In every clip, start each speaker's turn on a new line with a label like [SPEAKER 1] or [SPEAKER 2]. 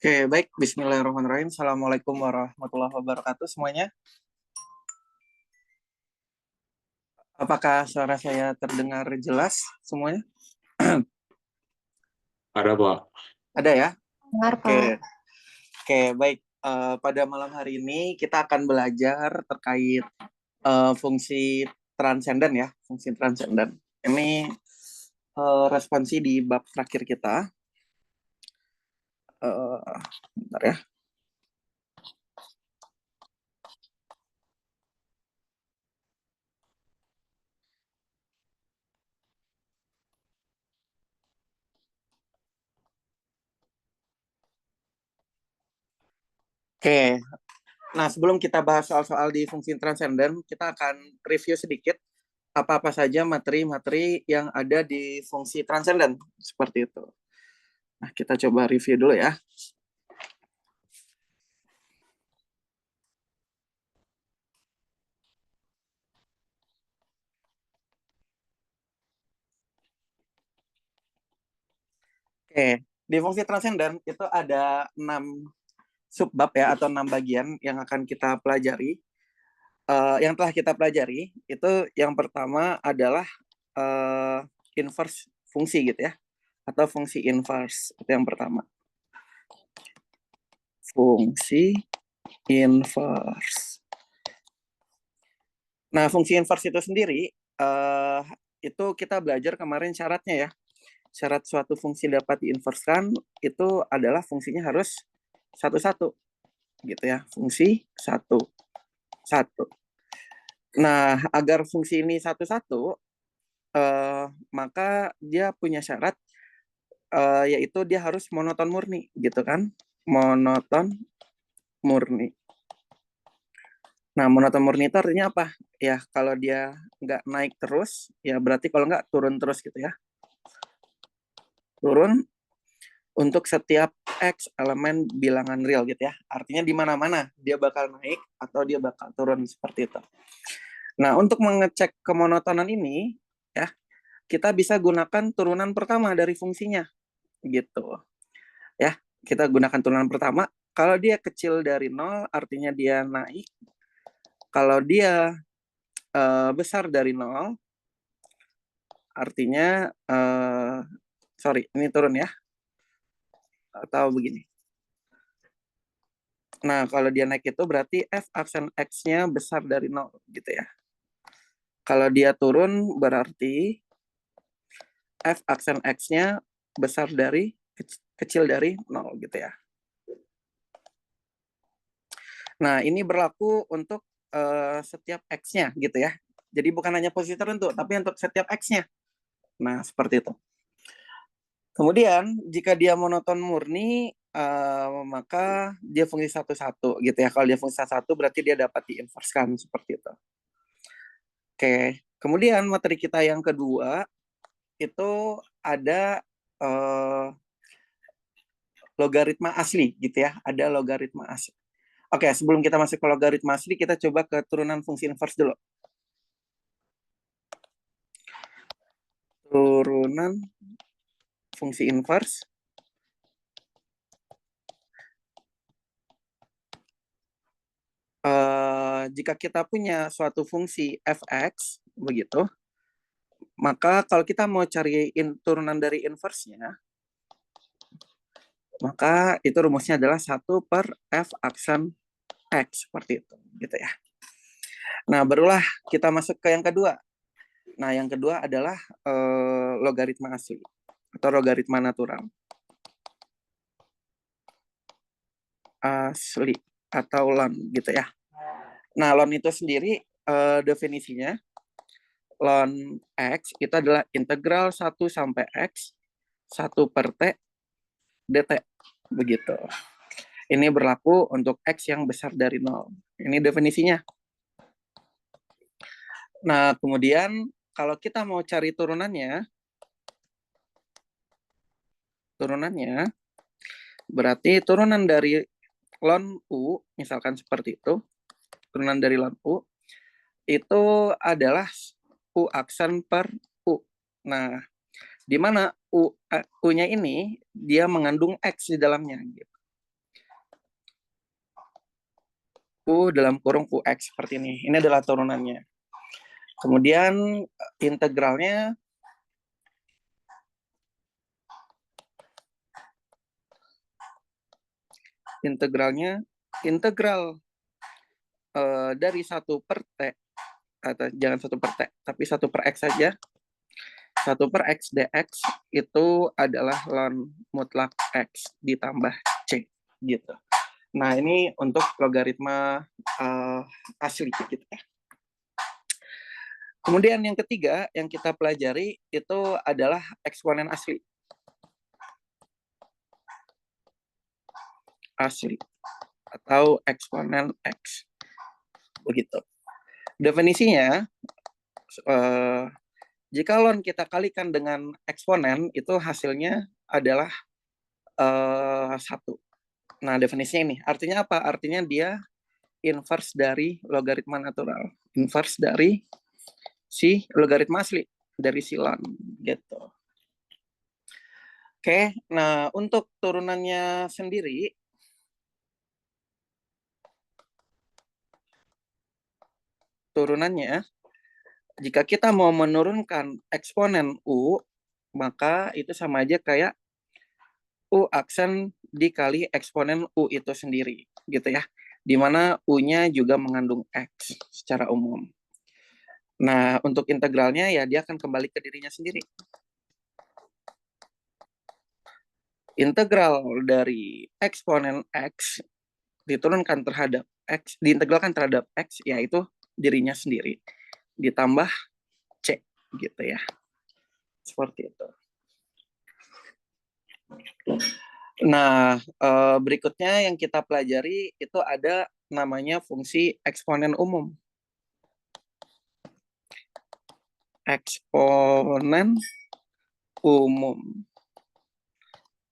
[SPEAKER 1] Oke, baik. Bismillahirrahmanirrahim. Assalamualaikum warahmatullahi wabarakatuh semuanya. Apakah suara saya terdengar jelas semuanya?
[SPEAKER 2] Ada, Pak.
[SPEAKER 1] Ada ya?
[SPEAKER 3] Dengar,
[SPEAKER 1] Oke,
[SPEAKER 3] Pak.
[SPEAKER 1] oke, baik. Pada malam hari ini kita akan belajar terkait fungsi transenden ya, fungsi transenden. Ini responsi di bab terakhir kita. Bentar ya. Oke, nah sebelum kita bahas soal-soal di fungsi transenden, kita akan review sedikit apa-apa saja materi-materi yang ada di fungsi transenden seperti itu. Nah, kita coba review dulu ya. Oke, di fungsi transenden itu ada 6 subbab ya atau 6 bagian yang akan kita pelajari. Yang telah kita pelajari itu yang pertama adalah inverse fungsi gitu ya, atau fungsi inverse itu yang pertama. Fungsi inverse. Nah, fungsi inverse itu sendiri itu kita belajar kemarin syaratnya ya. Syarat suatu fungsi dapat diinverskan itu adalah fungsinya harus satu-satu gitu ya. Fungsi satu-satu. Nah, agar fungsi ini satu-satu, maka dia punya syarat yaitu dia harus monoton murni gitu kan. Monoton murni. Nah, monoton murni itu artinya apa? Ya, kalau dia nggak naik terus, ya berarti kalau nggak turun terus gitu ya. Turun untuk setiap X elemen bilangan real gitu ya. Artinya di mana-mana dia bakal naik atau dia bakal turun seperti itu. Nah, untuk mengecek kemonotonan ini, ya, kita bisa gunakan turunan pertama dari fungsinya gitu. Ya, kita gunakan turunan pertama. Kalau dia kecil dari 0, artinya dia naik. Kalau dia besar dari 0, artinya sorry, ini turun ya. Atau begini. Nah, kalau dia naik itu berarti f aksen x-nya besar dari 0 gitu ya. Kalau dia turun berarti f aksen x-nya besar dari kecil dari 0 gitu ya. Nah, ini berlaku untuk setiap x-nya gitu ya. Jadi bukan hanya posisi tertentu, tapi untuk setiap x-nya. Nah, seperti itu. Kemudian, jika dia monoton murni, maka dia fungsi satu-satu gitu ya. Kalau dia fungsi satu berarti dia dapat diinverskan seperti itu. Oke, kemudian materi kita yang kedua itu ada logaritma asli gitu ya. Ada logaritma asli. Oke, sebelum kita masuk ke logaritma asli, kita coba ke turunan fungsi inverse dulu. Turunan fungsi inverse. Jika kita punya suatu fungsi fx, begitu, maka kalau kita mau cari turunan dari inverse-nya, maka itu rumusnya adalah 1 per f aksen x, seperti itu, gitu ya. Nah, barulah kita masuk ke yang kedua. Nah, yang kedua adalah logaritma asli atau logaritma natural. Asli atau ln gitu ya. Nah, ln itu sendiri definisinya ln x itu adalah integral 1 sampai x 1 per t dt begitu. Ini berlaku untuk x yang besar dari 0. Ini definisinya. Nah, kemudian kalau kita mau cari turunannya berarti turunan dari ln u, misalkan seperti itu, turunan dari ln u, itu adalah u aksen per u. Nah, di mana u-nya ini dia mengandung x di dalamnya. Gitu. U dalam kurung UX seperti ini. Ini adalah turunannya. Kemudian integralnya integral dari 1/T, atau jangan 1/T, tapi 1/X saja. 1/X dx itu adalah ln mutlak X ditambah C, gitu. Nah, ini untuk logaritma asli gitu ya. Kemudian yang ketiga yang kita pelajari itu adalah eksponen asli. Asli atau eksponen X. Begitu. Definisinya, jika ln kita kalikan dengan eksponen, itu hasilnya adalah 1. Nah, definisinya ini. Artinya apa? Artinya dia inverse dari logaritma natural. Inverse dari si logaritma asli, dari si ln. Gitu. Oke, nah untuk turunannya sendiri, jika kita mau menurunkan eksponen U, maka itu sama aja kayak U aksen dikali eksponen U itu sendiri, gitu ya. Di mana U-nya juga mengandung X secara umum. Nah, untuk integralnya ya dia akan kembali ke dirinya sendiri. Integral dari eksponen X diturunkan terhadap X, diintegralkan terhadap X, yaitu dirinya sendiri. Ditambah C, gitu ya. Seperti itu. Nah, berikutnya yang kita pelajari itu ada namanya fungsi eksponen umum. Eksponen umum.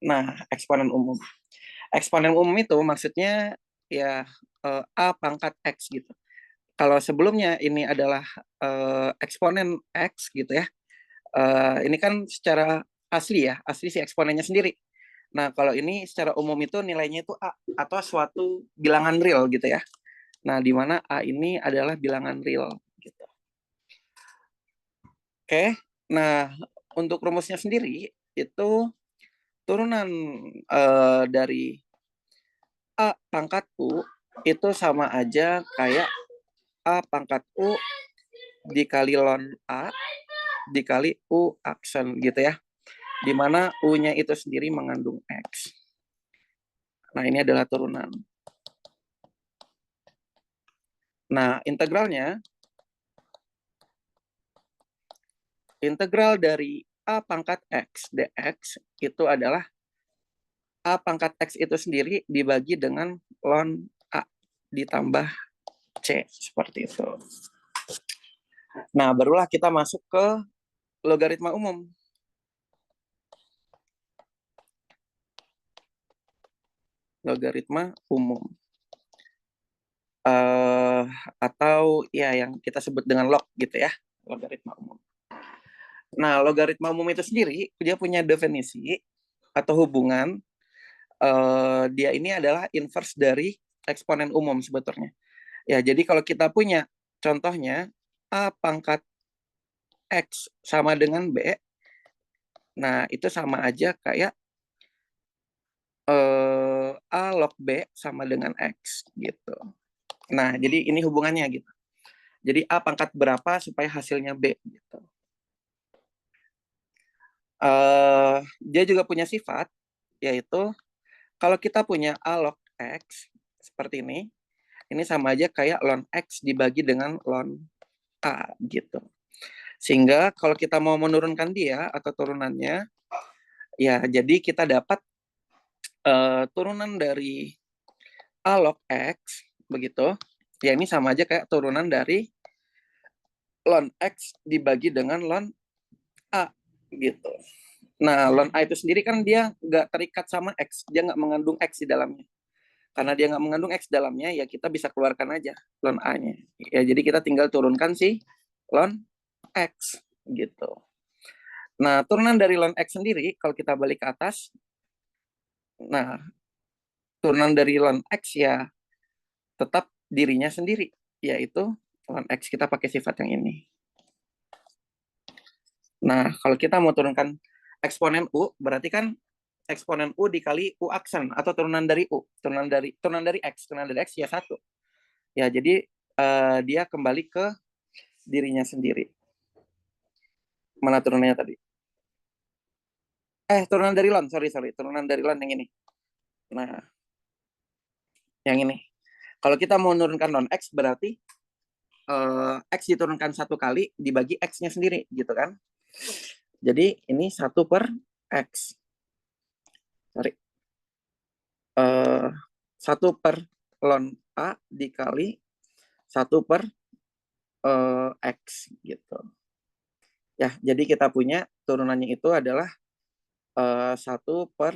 [SPEAKER 1] Nah, eksponen umum. Eksponen umum itu maksudnya ya A pangkat X gitu. Kalau sebelumnya ini adalah eksponen X gitu ya. Ini kan secara asli ya, asli si eksponennya sendiri. Nah, kalau ini secara umum itu nilainya itu A atau suatu bilangan real gitu ya. Nah, di mana A ini adalah bilangan real gitu. Oke. Nah, untuk rumusnya sendiri itu turunan dari A pangkat U itu sama aja kayak A pangkat U dikali ln A dikali U aksen gitu ya. Di mana U-nya itu sendiri mengandung X. Nah, ini adalah turunan. Nah, integral dari A pangkat X dx itu adalah A pangkat X itu sendiri dibagi dengan ln A ditambah C, seperti itu. Nah, barulah kita masuk ke logaritma umum. Logaritma umum. Atau ya yang kita sebut dengan log gitu ya, logaritma umum. Nah, logaritma umum itu sendiri dia punya definisi atau hubungan. Dia ini adalah inverse dari eksponen umum sebetulnya. Ya, jadi kalau kita punya contohnya A pangkat X sama dengan B, nah itu sama aja kayak A log B sama dengan X gitu. Nah, jadi ini hubungannya gitu. Jadi A pangkat berapa supaya hasilnya B gitu. Dia juga punya sifat, yaitu kalau kita punya A log X seperti ini sama aja kayak ln X dibagi dengan ln A gitu. Sehingga kalau kita mau menurunkan dia atau turunannya, ya jadi kita dapat turunan dari A log X, begitu. Ya ini sama aja kayak turunan dari ln X dibagi dengan ln A, gitu. Nah, ln A itu sendiri kan dia nggak terikat sama X, dia nggak mengandung X di dalamnya. Karena dia nggak mengandung X dalamnya, ya kita bisa keluarkan aja ln A-nya. Ya, jadi kita tinggal turunkan si ln X, gitu. Nah, turunan dari ln X sendiri, kalau kita balik ke atas, nah, turunan dari ln X ya tetap dirinya sendiri, yaitu ln X. Kita pakai sifat yang ini. Nah, kalau kita mau turunkan eksponen U, berarti kan eksponen U dikali U aksen, atau turunan dari U. Turunan dari X. Turunan dari X ya 1. Ya, jadi dia kembali ke dirinya sendiri. Mana turunannya tadi? Turunan dari ln, sorry. Turunan dari ln yang ini. Nah, yang ini. Kalau kita mau menurunkan ln X, berarti X diturunkan 1 kali dibagi X-nya sendiri, gitu kan. Jadi, ini 1 per X. Sorry. 1 per ln A dikali 1 per X, gitu. Ya, jadi kita punya turunannya itu adalah 1 per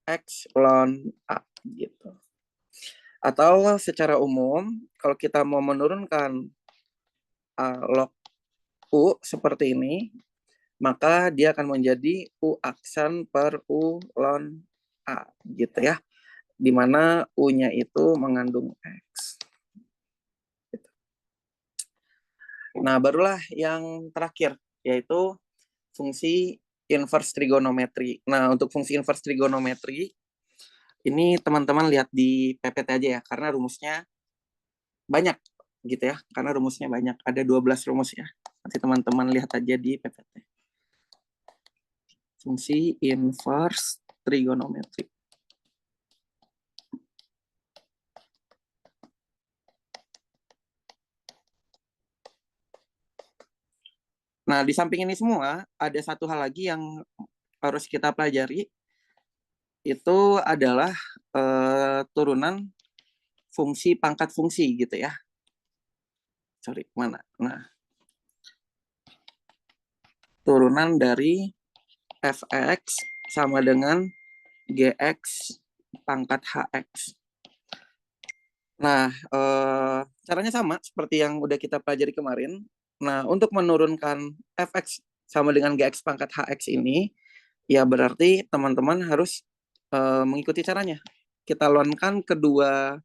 [SPEAKER 1] X ln A, gitu. Atau secara umum, kalau kita mau menurunkan log U seperti ini, maka dia akan menjadi U aksen per U ln A, gitu ya. Di mana U-nya itu mengandung X. Nah, barulah yang terakhir, yaitu fungsi inverse trigonometri. Nah, untuk fungsi inverse trigonometri, ini teman-teman lihat di PPT aja ya, karena rumusnya banyak gitu ya, karena rumusnya banyak, ada 12 rumus ya. Nanti teman-teman lihat aja di PPT. Fungsi inverse trigonometri. Nah, di samping ini semua, ada satu hal lagi yang harus kita pelajari, itu adalah turunan fungsi pangkat fungsi gitu ya. Sorry, mana? Nah, turunan dari fx sama dengan gx pangkat hx. Nah, caranya sama seperti yang udah kita pelajari kemarin. Nah, untuk menurunkan fx sama dengan gx pangkat hx ini, ya berarti teman-teman harus mengikuti caranya. Kita lonkan kedua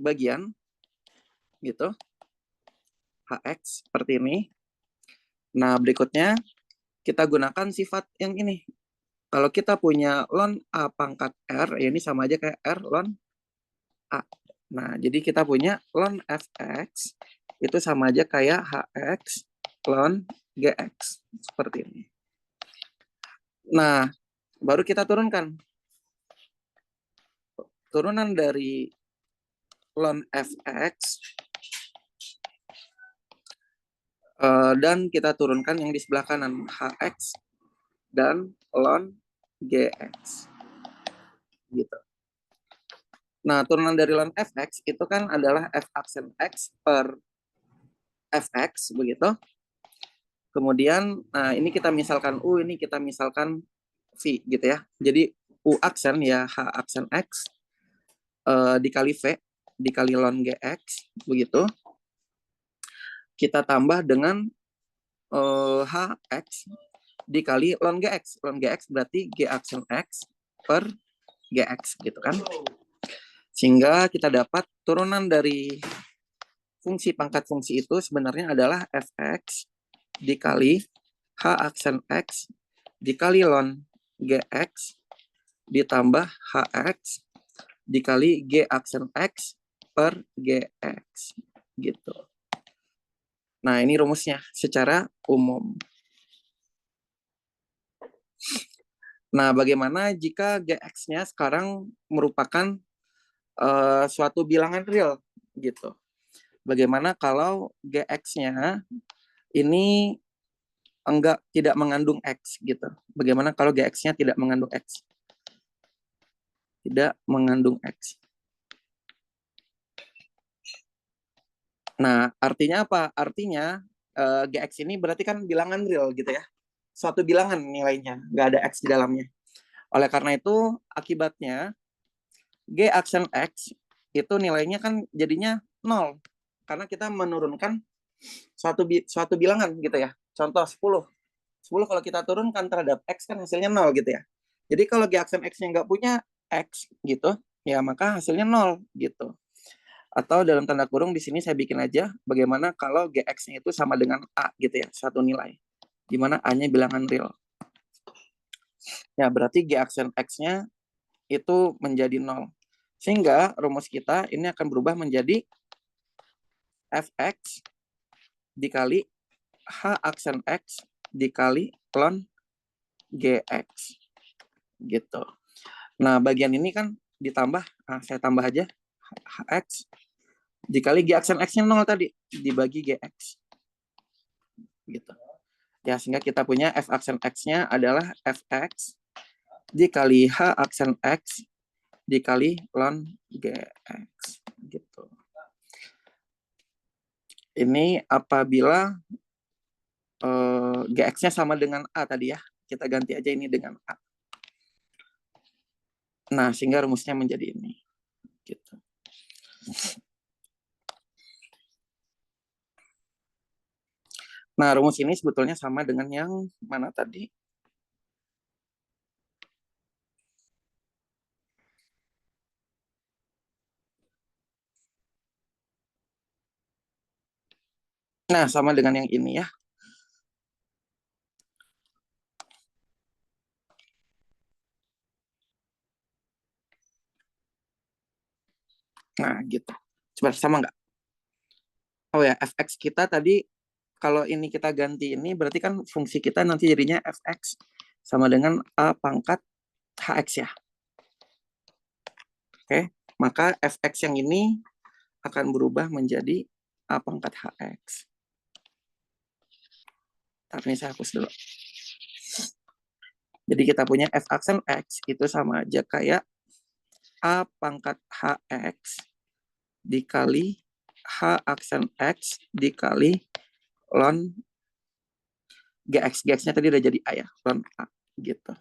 [SPEAKER 1] bagian, gitu, hx seperti ini. Nah, berikutnya kita gunakan sifat yang ini. Kalau kita punya ln A pangkat R, ya ini sama aja kayak R ln A. Nah, jadi kita punya ln fx itu sama aja kayak hx ln gx. Seperti ini. Nah, baru kita turunkan. Turunan dari ln fx dan kita turunkan yang di sebelah kanan, hx dan ln gx. Gitu. Nah, turunan dari ln fx itu kan adalah f aksen x per fx, begitu. Kemudian, nah ini kita misalkan U, ini kita misalkan V, gitu ya. Jadi, U aksen ya H aksen X, dikali V, dikali ln GX, begitu. Kita tambah dengan HX dikali ln GX. Ln GX berarti G aksen X per GX, gitu kan. Sehingga kita dapat turunan dari fungsi pangkat fungsi itu sebenarnya adalah fx dikali h aksen x dikali ln gx ditambah hx dikali g aksen x per gx, gitu. Nah, ini rumusnya secara umum. Nah, bagaimana jika gx-nya sekarang merupakan suatu bilangan real, gitu. Bagaimana kalau gx-nya ini tidak mengandung X, gitu. Bagaimana kalau GX-nya tidak mengandung X? Tidak mengandung X. Nah, artinya apa? Artinya GX ini berarti kan bilangan real gitu ya. Suatu bilangan nilainya, nggak ada X di dalamnya. Oleh karena itu, akibatnya G aksen X itu nilainya kan jadinya 0. Karena kita menurunkan suatu bilangan gitu ya. Contoh 10. 10 kalau kita turunkan terhadap X kan hasilnya 0 gitu ya. Jadi kalau G aksen X-nya nggak punya X gitu, ya maka hasilnya 0 gitu. Atau dalam tanda kurung di sini saya bikin aja bagaimana kalau GX-nya itu sama dengan A gitu ya, satu nilai. Di mana A-nya bilangan real. Ya, berarti G aksen X-nya itu menjadi 0. Sehingga rumus kita ini akan berubah menjadi Fx dikali H aksen X dikali ln Gx. Gitu. Nah, bagian ini kan ditambah, saya tambah aja Hx dikali G aksen X-nya 0 tadi, dibagi Gx. Gitu. Ya, sehingga kita punya F aksen X-nya adalah Fx dikali H aksen X dikali ln Gx. Gitu. Ini apabila Gx-nya sama dengan A tadi ya. Kita ganti aja ini dengan A. Nah, sehingga rumusnya menjadi ini. Gitu. Nah, rumus ini sebetulnya sama dengan yang mana tadi? Nah, sama dengan yang ini ya. Nah, gitu. Coba sama nggak? Oh ya, fx kita tadi, kalau ini kita ganti ini, berarti kan fungsi kita nanti jadinya fx sama dengan A pangkat hx ya. Oke, maka fx yang ini akan berubah menjadi A pangkat hx. Tapi ini saya hapus dulu. Jadi kita punya f aksen x itu sama aja kayak A pangkat hx dikali H aksen X dikali ln GX. GX-nya tadi udah jadi A ya, ln A gitu.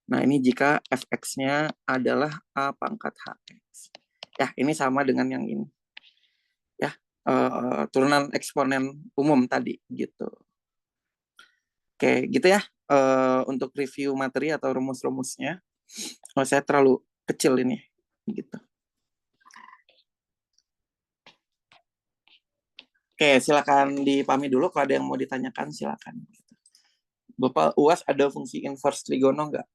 [SPEAKER 1] Nah, ini jika fx-nya adalah A pangkat hx. Ya, ini sama dengan yang ini. Ya, turunan eksponen umum tadi gitu. Oke, gitu ya. Untuk review materi atau rumus-rumusnya. Oh, saya terlalu kecil ini gitu. Oke, silakan dipahami dulu. Kalau ada yang mau ditanyakan, silakan. Bapak UAS ada fungsi inverse trigono nggak?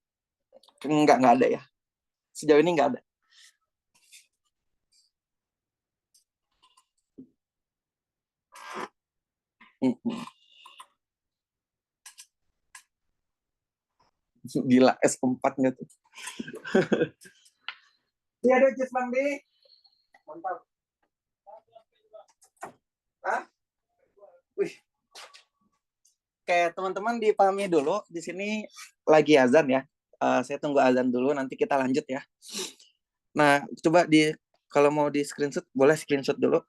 [SPEAKER 1] Nggak ada ya. Sejauh ini nggak ada. Gila, S4 nggak tuh? Iya, ada Jess Bang di. Mantap. Hah? Wih. Oke, teman-teman dipahami dulu. Di sini lagi azan ya. Saya tunggu azan dulu, nanti kita lanjut ya. Nah, coba kalau mau di screenshot, boleh screenshot dulu.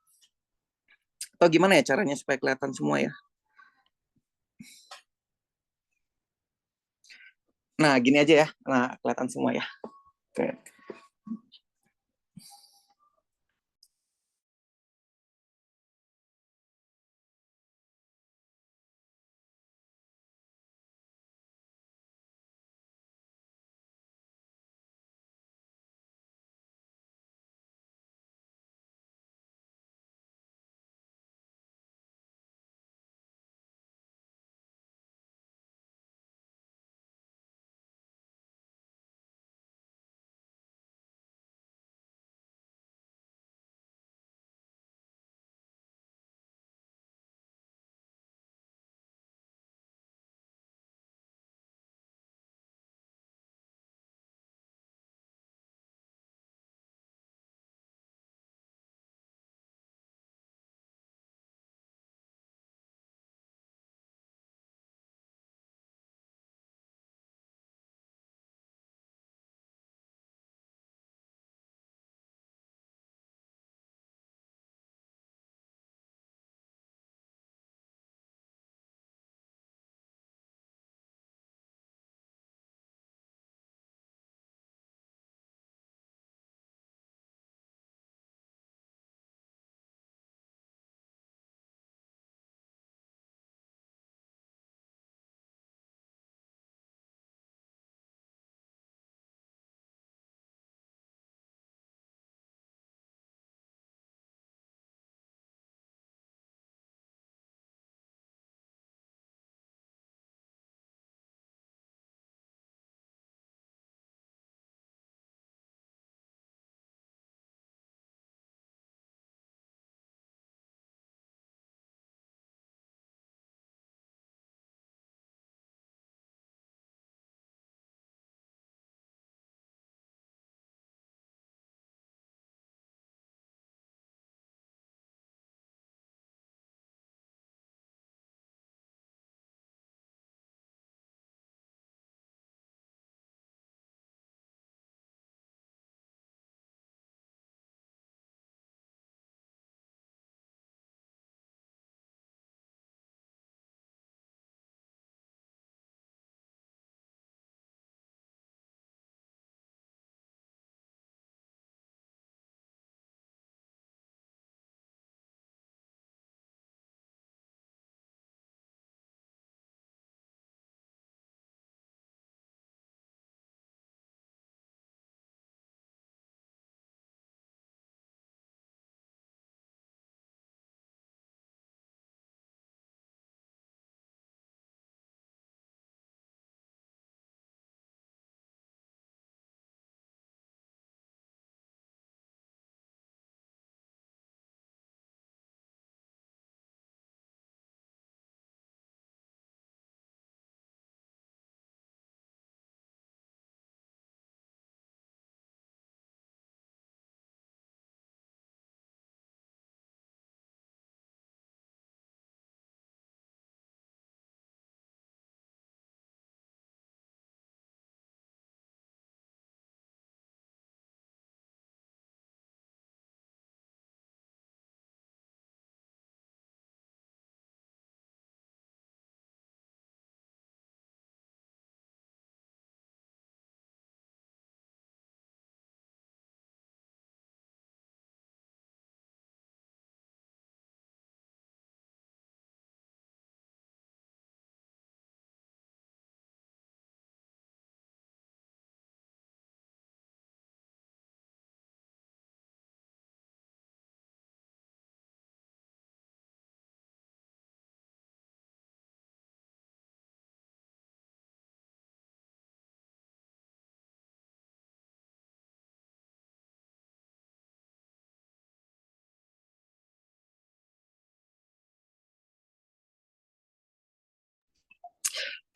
[SPEAKER 1] Atau gimana ya caranya supaya kelihatan semua ya? Nah, gini aja ya. Nah, kelihatan semua ya. Oke.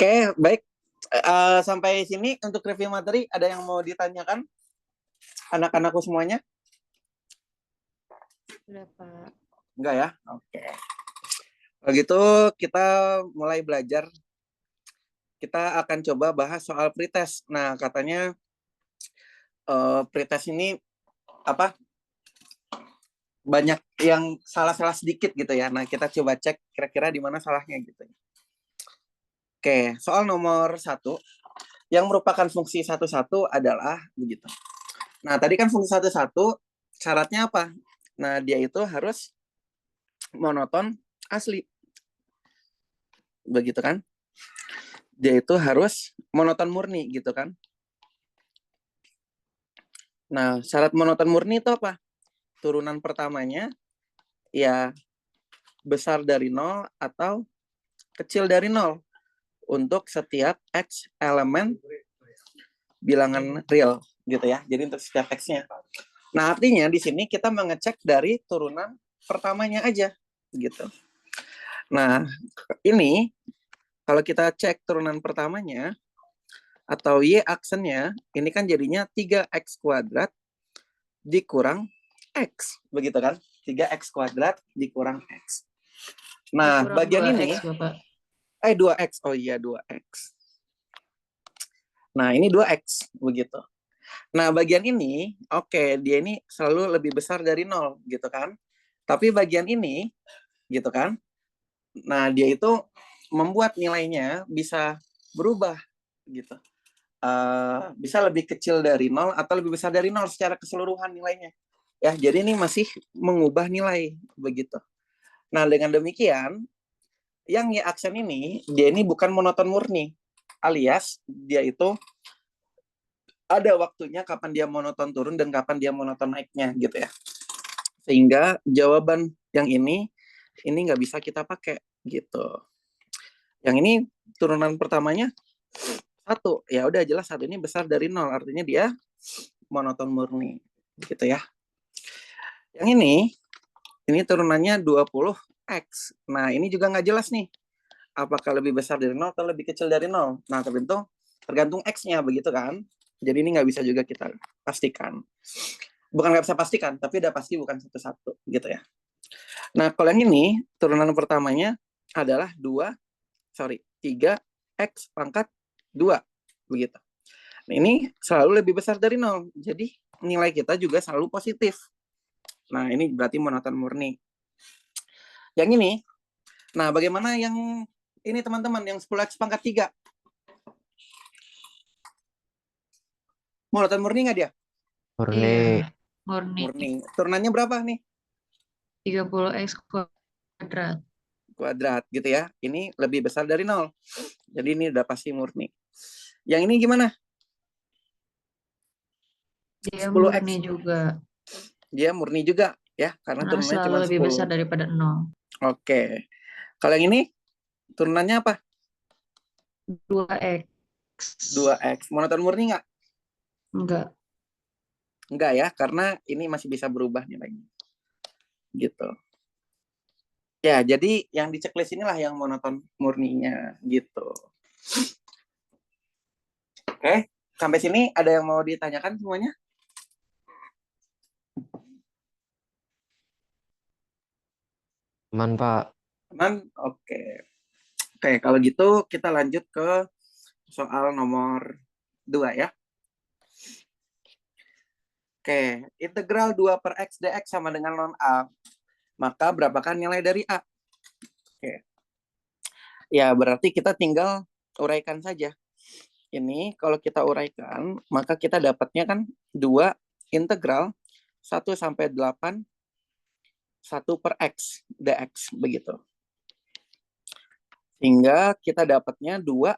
[SPEAKER 1] Oke, baik. Sampai sini untuk review materi, ada yang mau ditanyakan anak-anakku semuanya?
[SPEAKER 2] Udah, Pak.
[SPEAKER 1] Enggak ya? Oke. Kalau gitu kita mulai belajar. Kita akan coba bahas soal pretest. Nah, katanya pretest ini apa? Banyak yang salah-salah sedikit gitu ya. Nah, kita coba cek kira-kira di mana salahnya gitu. Oke, soal nomor 1 yang merupakan fungsi satu-satu adalah begitu. Nah, tadi kan fungsi satu-satu syaratnya apa? Nah, dia itu harus monoton asli. Begitu kan? Dia itu harus monoton murni gitu kan? Nah, syarat monoton murni itu apa? Turunan pertamanya ya besar dari 0 atau kecil dari 0 untuk setiap X elemen bilangan real gitu ya. Jadi untuk setiap X-nya. Nah, artinya di sini kita mengecek dari turunan pertamanya aja gitu. Nah, ini kalau kita cek turunan pertamanya atau Y aksennya, ini kan jadinya 3X kuadrat dikurang X, begitu kan? 3X kuadrat dikurang X. Nah,
[SPEAKER 2] Dikurang
[SPEAKER 1] bagian
[SPEAKER 2] 2X,
[SPEAKER 1] ini,
[SPEAKER 2] Bapak.
[SPEAKER 1] 2X, oh iya 2X. Nah, ini 2X, begitu. Nah, bagian ini, oke, dia ini selalu lebih besar dari 0, gitu kan? Tapi bagian ini, gitu kan? Nah, dia itu membuat nilainya bisa berubah, gitu. Bisa lebih kecil dari 0 atau lebih besar dari 0 secara keseluruhan nilainya. Ya, jadi ini masih mengubah nilai, begitu. Nah, dengan demikian, yang Y aksen ini, dia ini bukan monoton murni, alias dia itu ada waktunya kapan dia monoton turun dan kapan dia monoton naiknya gitu ya. Sehingga jawaban yang ini nggak bisa kita pakai gitu. Yang ini turunan pertamanya 1, ya udah jelas 1 ini besar dari 0, artinya dia monoton murni gitu ya. Yang ini turunannya 20X. Nah, ini juga nggak jelas nih. Apakah lebih besar dari 0 atau lebih kecil dari 0? Nah, tergantung X-nya begitu kan. Jadi ini nggak bisa juga kita pastikan. Bukan nggak bisa pastikan, tapi udah pasti bukan satu-satu gitu ya. Nah, kalau yang ini, turunan pertamanya adalah 3X pangkat 2. Begitu. Nah, ini selalu lebih besar dari 0. Jadi nilai kita juga selalu positif. Nah, ini berarti monoton murni. Yang ini, nah bagaimana yang ini teman-teman, yang 10X pangkat 3? Monoton murni nggak dia?
[SPEAKER 2] Iya,
[SPEAKER 3] Murni.
[SPEAKER 2] murni.
[SPEAKER 1] Murni. Turunannya berapa nih?
[SPEAKER 2] 30X kuadrat.
[SPEAKER 1] Kuadrat gitu ya. Ini lebih besar dari 0. Jadi ini udah pasti murni. Yang ini gimana?
[SPEAKER 2] Dia
[SPEAKER 1] 10X.
[SPEAKER 2] murni juga.
[SPEAKER 1] Dia murni juga ya, karena
[SPEAKER 2] Karena
[SPEAKER 1] turunannya
[SPEAKER 2] selalu
[SPEAKER 1] cuma
[SPEAKER 2] lebih
[SPEAKER 1] 10.
[SPEAKER 2] besar daripada 0.
[SPEAKER 1] Oke. Kalau yang ini turunannya apa?
[SPEAKER 2] 2X.
[SPEAKER 1] 2X. Monoton murni nggak?
[SPEAKER 2] Enggak.
[SPEAKER 1] Enggak ya, karena ini masih bisa berubah nilainya. Gitu. Ya, jadi yang di checklist inilah yang monoton murninya gitu. Oke, sampai sini ada yang mau ditanyakan semuanya?
[SPEAKER 3] Aman, Pak.
[SPEAKER 1] Aman? Oke. Oke, kalau gitu kita lanjut ke soal nomor 2 ya. Oke, integral 2 per X dx sama dengan ln A. Maka berapakah nilai dari A? Oke. Ya, berarti kita tinggal uraikan saja. Ini kalau kita uraikan, maka kita dapatnya kan 2 integral 1 sampai 8 1 per X dx begitu. Sehingga kita dapatnya 2.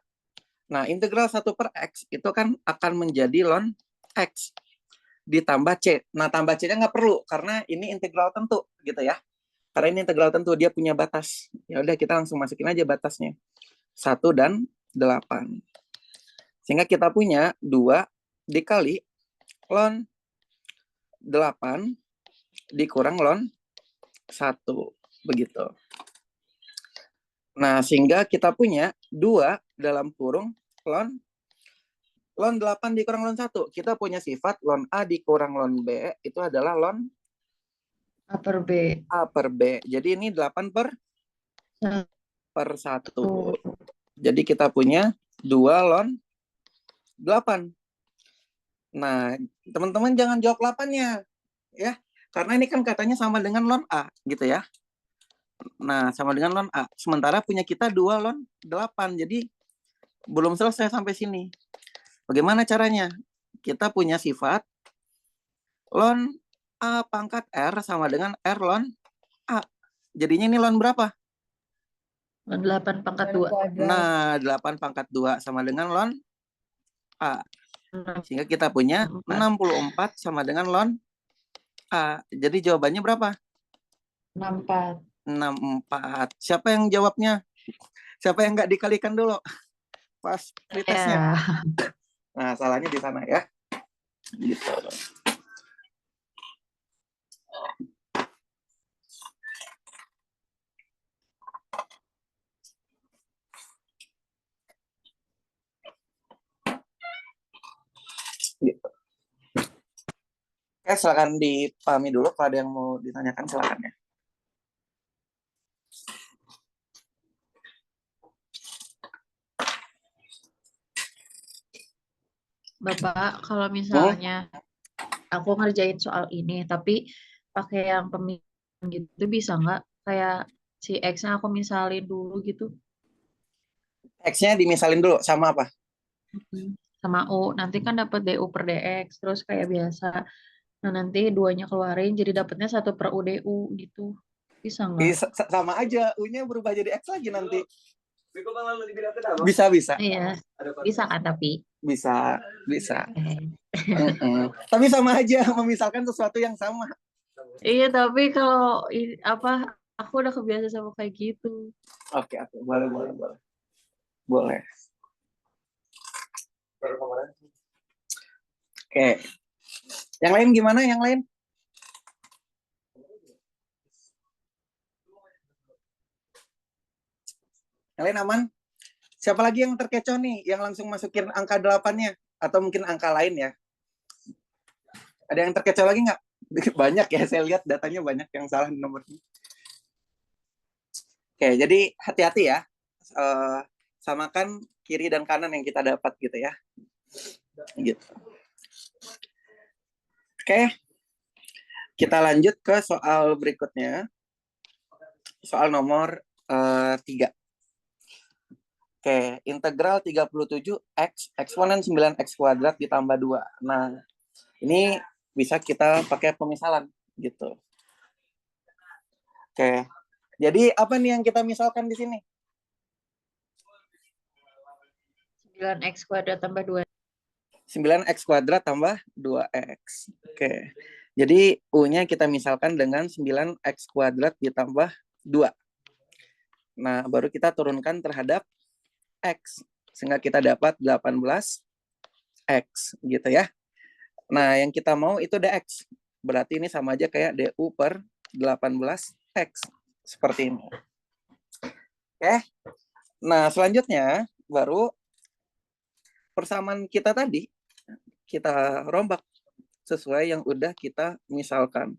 [SPEAKER 1] Nah, integral 1 per X itu kan akan menjadi ln X ditambah C. Nah, tambah C-nya nggak perlu karena ini integral tentu gitu ya. Karena ini integral tentu, dia punya batas. Ya udah kita langsung masukin aja batasnya. 1 dan 8. Sehingga kita punya 2 dikali ln 8 dikurang ln 1. Begitu. Nah, sehingga kita punya 2 dalam kurung ln 8 dikurang ln 1. Kita punya sifat ln A dikurang ln B itu adalah ln
[SPEAKER 2] A per B.
[SPEAKER 1] A per B. Jadi ini 8 per 1.
[SPEAKER 2] 1.
[SPEAKER 1] Jadi kita punya 2 ln 8. Nah, teman-teman jangan jawab 8-nya. Ya, karena ini kan katanya sama dengan ln A gitu ya. Nah, sama dengan ln A. Sementara punya kita 2 ln 8. Jadi belum selesai sampai sini. Bagaimana caranya? Kita punya sifat ln A pangkat R sama dengan R ln A. Jadinya ini ln berapa?
[SPEAKER 2] Ln 8 pangkat 2.
[SPEAKER 1] Nah, 8 pangkat 2 sama dengan ln A. Sehingga kita punya 64 sama dengan ln A. Jadi jawabannya berapa?
[SPEAKER 2] 64.
[SPEAKER 1] 64. Siapa yang jawabnya? Siapa yang nggak dikalikan dulu? Pas pretestnya.
[SPEAKER 2] Ya.
[SPEAKER 1] Nah, salahnya di sana ya. Gitu. Gitu. Oke, silakan dipahami dulu. Kalau ada yang mau ditanyakan, silakan ya.
[SPEAKER 2] Bapak, kalau misalnya aku ngerjain soal ini, tapi pakai yang pemisahan gitu bisa nggak? Kayak si X-nya aku misalin dulu gitu.
[SPEAKER 1] X-nya dimisalin dulu sama apa?
[SPEAKER 2] Sama U. Nanti kan dapat DU per DX. Terus kayak biasa. Nah, nanti duanya keluarin, jadi dapatnya 1 per UDU gitu. Bisa nggak?
[SPEAKER 1] Sama aja, U-nya berubah jadi X lagi nanti. Bisa, bisa.
[SPEAKER 2] Iya, bisa kan tapi.
[SPEAKER 1] Bisa, bisa.
[SPEAKER 2] Eh.
[SPEAKER 1] Tapi sama aja, memisalkan sesuatu yang sama.
[SPEAKER 2] Iya, tapi kalau apa, aku udah kebiasa sama kayak gitu.
[SPEAKER 1] Oke, boleh, boleh, boleh. Boleh. Oke. Yang lain gimana? Yang lain? Yang lain aman? Siapa lagi yang terkecoh nih? Yang langsung masukin angka 8-nya? Atau mungkin angka lain ya? Ada yang terkecoh lagi nggak? Banyak ya, saya lihat datanya banyak yang salah nomornya. Oke, jadi hati-hati ya. Samakan kiri dan kanan yang kita dapat gitu ya. Gitu. Oke, kita lanjut ke soal berikutnya. Soal nomor 3. Oke, integral 37x eksponen 9x kuadrat ditambah 2. Nah, ini bisa kita pakai pemisalan gitu. Oke. Jadi apa nih yang kita misalkan di sini?
[SPEAKER 2] 9x kuadrat tambah 2.
[SPEAKER 1] 9x kuadrat tambah 2x. Oke. Jadi U-nya kita misalkan dengan 9x kuadrat ditambah 2. Nah, baru kita turunkan terhadap X. Sehingga kita dapat 18X gitu ya. Nah, yang kita mau itu DX. Berarti ini sama aja kayak DU per 18X. Seperti ini. Oke. Nah, selanjutnya baru persamaan kita tadi kita rombak sesuai yang udah kita misalkan.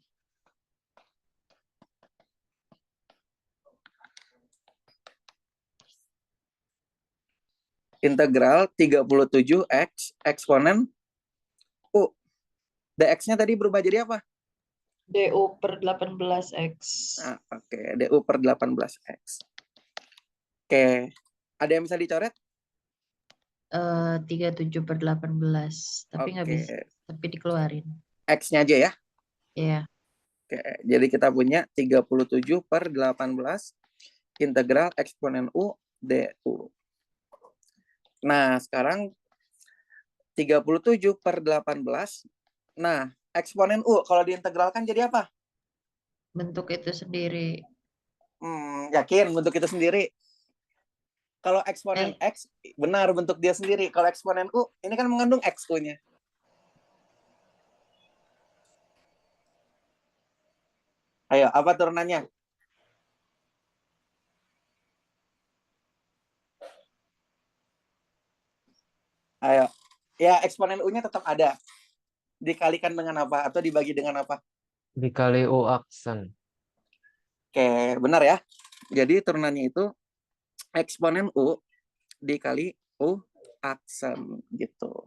[SPEAKER 1] Integral 37x eksponen U. dx-nya tadi berubah jadi apa?
[SPEAKER 2] DU per 18x.
[SPEAKER 1] Nah, oke, DU per 18x. Oke, ada yang bisa dicoret?
[SPEAKER 2] 37 per 18. Tapi nggak bisa.
[SPEAKER 1] Oke,
[SPEAKER 2] Tapi dikeluarin.
[SPEAKER 1] x-nya aja ya.
[SPEAKER 2] Iya.
[SPEAKER 1] Oke, jadi kita punya 37 per 18 integral eksponen U DU. Nah, sekarang 37 per 18. Nah, eksponen U kalau diintegralkan jadi apa?
[SPEAKER 2] Bentuk itu sendiri.
[SPEAKER 1] Yakin bentuk itu sendiri? Kalau eksponen X, benar bentuk dia sendiri. Kalau eksponen U, ini kan mengandung X U-nya. Ayo, apa turunannya? Ayo. Ya, eksponen U-nya tetap ada. Dikalikan dengan apa? Atau dibagi dengan apa?
[SPEAKER 3] Dikali U aksen.
[SPEAKER 1] Oke, benar ya. Jadi turunannya itu eksponen U dikali U aksen gitu.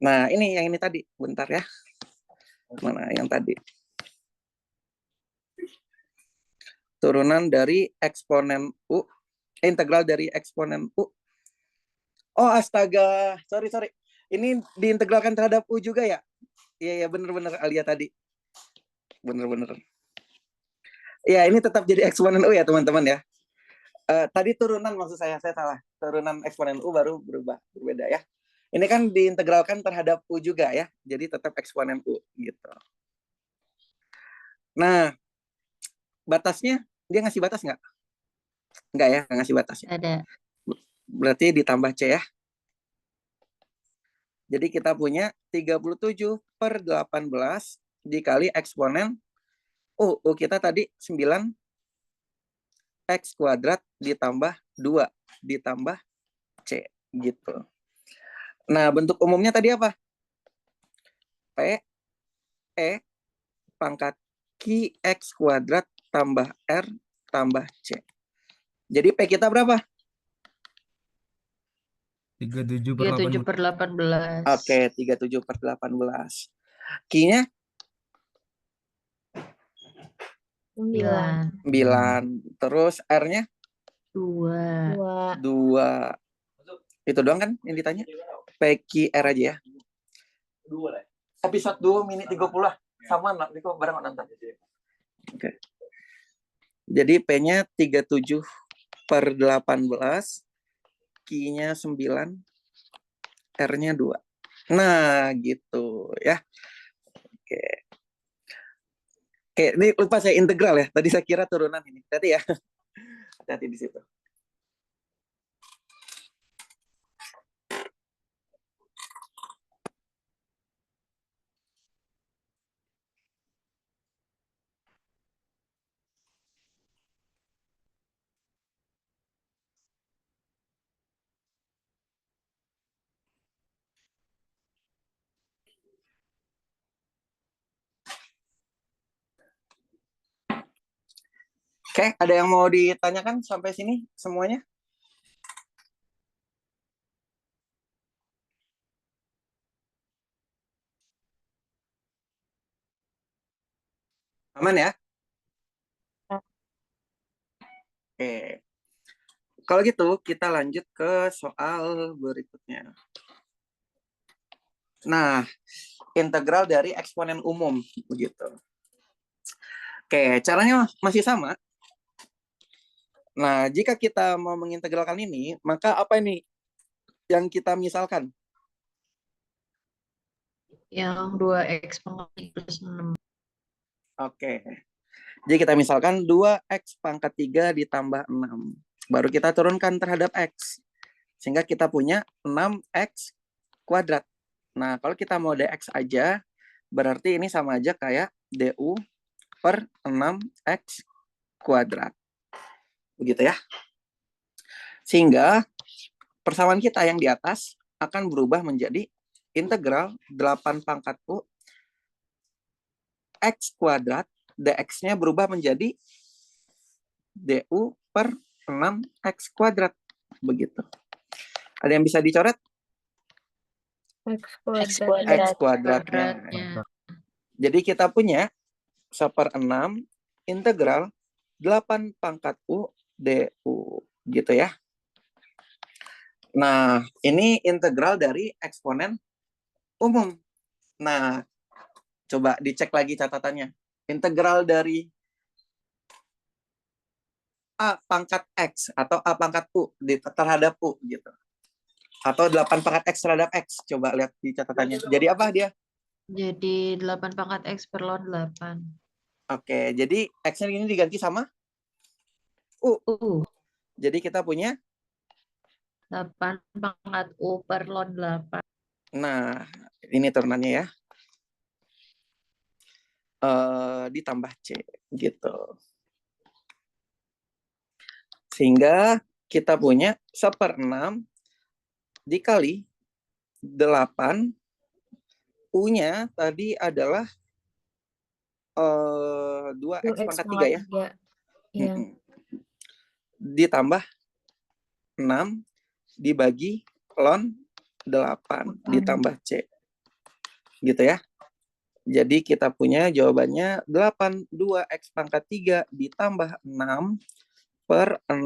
[SPEAKER 1] Nah, ini yang ini tadi. Bentar ya. Mana yang tadi? Turunan dari eksponen U, integral dari eksponen U. Oh, astaga. Sorry. Ini diintegralkan terhadap U juga ya? Iya, bener-bener Alia tadi. Bener-bener. Ya, ini tetap jadi eksponen U ya, teman-teman ya. Tadi turunan maksud saya salah. Turunan eksponen U baru berbeda ya. Ini kan diintegralkan terhadap U juga ya. Jadi tetap eksponen U gitu. Nah, batasnya dia ngasih batas nggak? Nggak ya, nggak ngasih batas ya.
[SPEAKER 2] Ada.
[SPEAKER 1] Berarti ditambah C ya. Jadi kita punya 37/18 dikali eksponen U kita tadi 9 X kuadrat ditambah 2 ditambah C gitu. Nah, bentuk umumnya tadi apa? P E pangkat Q X kuadrat tambah R tambah C. Jadi P kita berapa?
[SPEAKER 2] 37/18.
[SPEAKER 1] Oke, 37/18. Q-nya
[SPEAKER 2] 9.
[SPEAKER 1] 9. Terus R-nya
[SPEAKER 2] 2.
[SPEAKER 1] 2. Itu doang kan yang ditanya? PQR aja ya. Episode 2 menit 30 lah. Sama lah, itu bareng nonton. Oke. Jadi P-nya 37/18, Q-nya 9, R-nya 2. Nah, gitu ya. Oke. Oke, ini lupa saya integral ya. Tadi saya kira turunan ini. Hati ya. Hati-hati di situ. Oke, ada yang mau ditanyakan sampai sini semuanya? Aman ya? Oke. Kalau gitu, kita lanjut ke soal berikutnya. Nah, integral dari eksponen umum begitu. Oke, caranya masih sama. Nah, jika kita mau mengintegralkan ini, maka apa ini yang kita misalkan?
[SPEAKER 2] Yang 2X pangkat 3 plus 6.
[SPEAKER 1] Oke. Jadi kita misalkan 2X pangkat 3 ditambah 6. Baru kita turunkan terhadap X. Sehingga kita punya 6X kuadrat. Nah, kalau kita mau DX aja, berarti ini sama aja kayak DU per 6X kuadrat. Begitu ya. Sehingga persamaan kita yang di atas akan berubah menjadi integral 8 pangkat U X kuadrat, dx-nya berubah menjadi du per 6x kuadrat. Begitu. Ada yang bisa dicoret? X kuadratnya. Jadi kita punya 1/6 integral 8 pangkat U du. Gitu ya. Nah, ini integral dari eksponen umum. Nah, coba dicek lagi catatannya. Integral dari A pangkat X atau A pangkat U terhadap U gitu. Atau 8 pangkat X terhadap X. Coba lihat di catatannya. Jadi apa dia?
[SPEAKER 2] Jadi 8 pangkat X per ln 8.
[SPEAKER 1] Oke, jadi X-nya ini diganti sama U. Jadi kita punya
[SPEAKER 2] 8 pangkat U per ln 8.
[SPEAKER 1] Nah, ini turunannya ya. Ditambah C gitu. Sehingga kita punya 1/6 dikali 8, U-nya tadi adalah 2x
[SPEAKER 2] 2x
[SPEAKER 1] pangkat 3
[SPEAKER 2] pangkat
[SPEAKER 1] ya.
[SPEAKER 2] 3. Iya.
[SPEAKER 1] Ditambah 6 dibagi ln 8 ditambah C. Gitu ya. Jadi kita punya jawabannya 8 2x pangkat 3 ditambah 6 per 6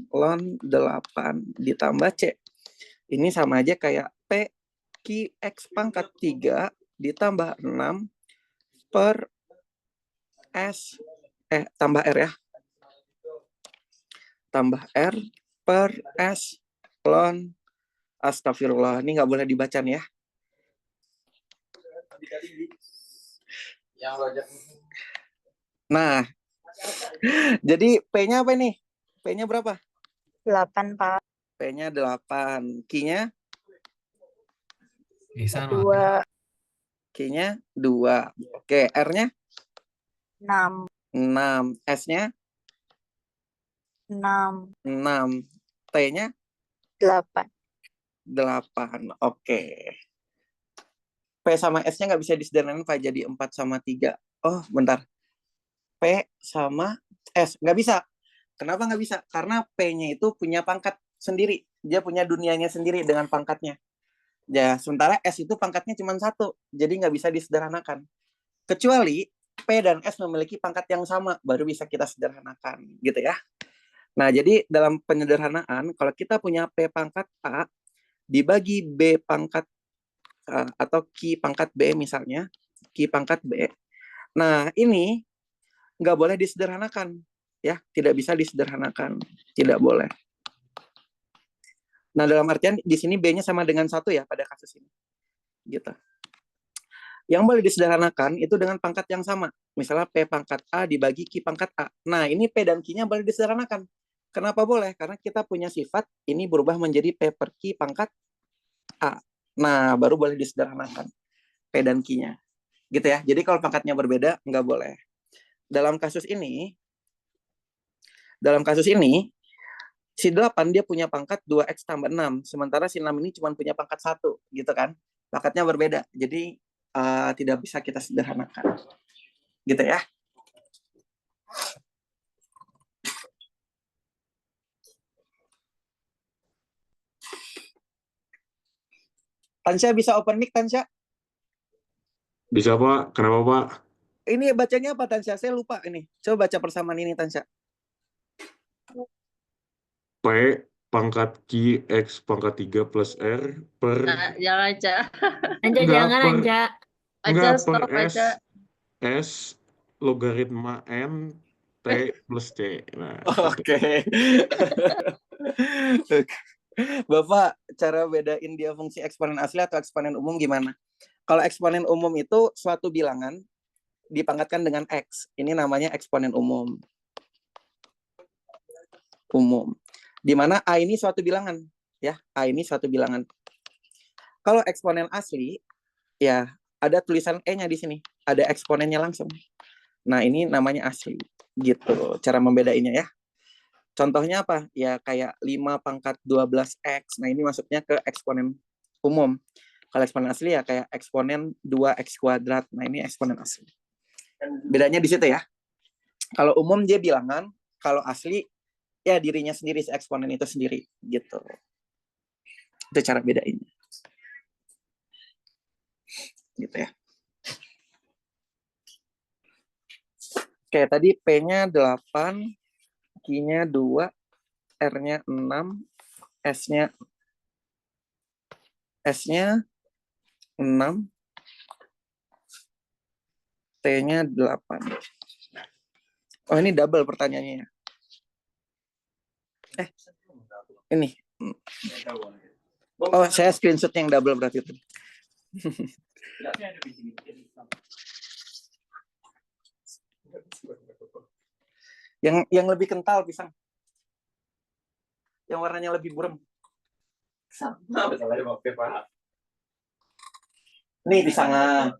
[SPEAKER 1] ln 8 ditambah C. Ini sama aja kayak P Q X pangkat 3 ditambah 6 per S tambah R ya. Tambah R per S ln, astagfirullah, ini nggak boleh dibaca nih ya. Nah, jadi P-nya apa nih? P-nya berapa?
[SPEAKER 4] 8, Pak.
[SPEAKER 1] P-nya 8. Q-nya?
[SPEAKER 3] Bisa
[SPEAKER 4] 2.
[SPEAKER 1] Q-nya 2. Oke, R-nya?
[SPEAKER 4] 6.
[SPEAKER 1] 6. S-nya?
[SPEAKER 4] 6.
[SPEAKER 1] 6. T-nya?
[SPEAKER 4] 8.
[SPEAKER 1] 8. Oke. P sama S-nya nggak bisa disederhanakan, Pak, jadi 4 sama 3. Oh, bentar. P sama S. Nggak bisa. Kenapa nggak bisa? Karena P-nya itu punya pangkat sendiri. Dia punya dunianya sendiri dengan pangkatnya. Ya, sementara S itu pangkatnya cuma 1. Jadi nggak bisa disederhanakan. Kecuali P dan S memiliki pangkat yang sama, baru bisa kita sederhanakan. Gitu ya. Nah, jadi dalam penyederhanaan, kalau kita punya P pangkat A, dibagi B pangkat A, atau Q pangkat B misalnya, Q pangkat B. Nah, ini nggak boleh disederhanakan. Ya, tidak bisa disederhanakan. Tidak boleh. Nah, dalam artian di sini B-nya sama dengan 1 ya pada kasus ini. Gitu. Yang boleh disederhanakan itu dengan pangkat yang sama. Misalnya P pangkat A dibagi Q pangkat A. Nah, ini P dan Q-nya boleh disederhanakan. Kenapa boleh? Karena kita punya sifat ini berubah menjadi P per Q pangkat A. Nah, baru boleh disederhanakan P dan Q-nya. Gitu ya. Jadi kalau pangkatnya berbeda, nggak boleh. Dalam kasus ini, si 8 dia punya pangkat 2x tambah 6. Sementara si 6 ini cuma punya pangkat 1. Gitu kan. Pangkatnya berbeda. Jadi tidak bisa kita sederhanakan. Gitu ya. Tansya bisa open mic, Tansya?
[SPEAKER 5] Bisa, Pak. Kenapa, Pak?
[SPEAKER 1] Ini bacanya apa, Tansya? Saya lupa ini. Coba baca persamaan ini, Tansya.
[SPEAKER 5] P pangkat Q X pangkat 3 plus R per...
[SPEAKER 2] Jangan, Ca.
[SPEAKER 4] Anja,
[SPEAKER 5] Enggak,
[SPEAKER 4] jangan,
[SPEAKER 5] per...
[SPEAKER 4] Anja.
[SPEAKER 5] Enggak, per
[SPEAKER 2] Stop,
[SPEAKER 5] S.
[SPEAKER 2] Aca.
[SPEAKER 5] S logaritma N T plus C. Nah,
[SPEAKER 1] Oke. Bapak, cara bedain dia fungsi eksponen asli atau eksponen umum gimana? Kalau eksponen umum itu suatu bilangan dipangkatkan dengan X. Ini namanya eksponen umum. Di mana A ini suatu bilangan. Ya, A ini suatu bilangan. Kalau eksponen asli, ya ada tulisan E-nya di sini. Ada eksponennya langsung. Nah, ini namanya asli. Gitu, cara membedainnya ya. Contohnya apa? Ya kayak 5 pangkat 12x. Nah, ini masuknya ke eksponen umum. Kalau eksponen asli ya kayak eksponen 2x kuadrat. Nah, ini eksponen asli. Bedanya di situ ya. Kalau umum dia bilangan, kalau asli ya dirinya sendiri, si eksponen itu sendiri. Gitu. Itu cara bedainnya. Gitu ya. Oke, tadi P-nya 8, Q-nya 2, R-nya 6, S-nya 6, T-nya 8. Oh, ini double pertanyaannya. Ini. Oh, saya screenshot yang double berarti itu. Yang lebih kental pisang. Yang warnanya lebih burem. Sama salahnya pakai Pak. Nih pisangnya.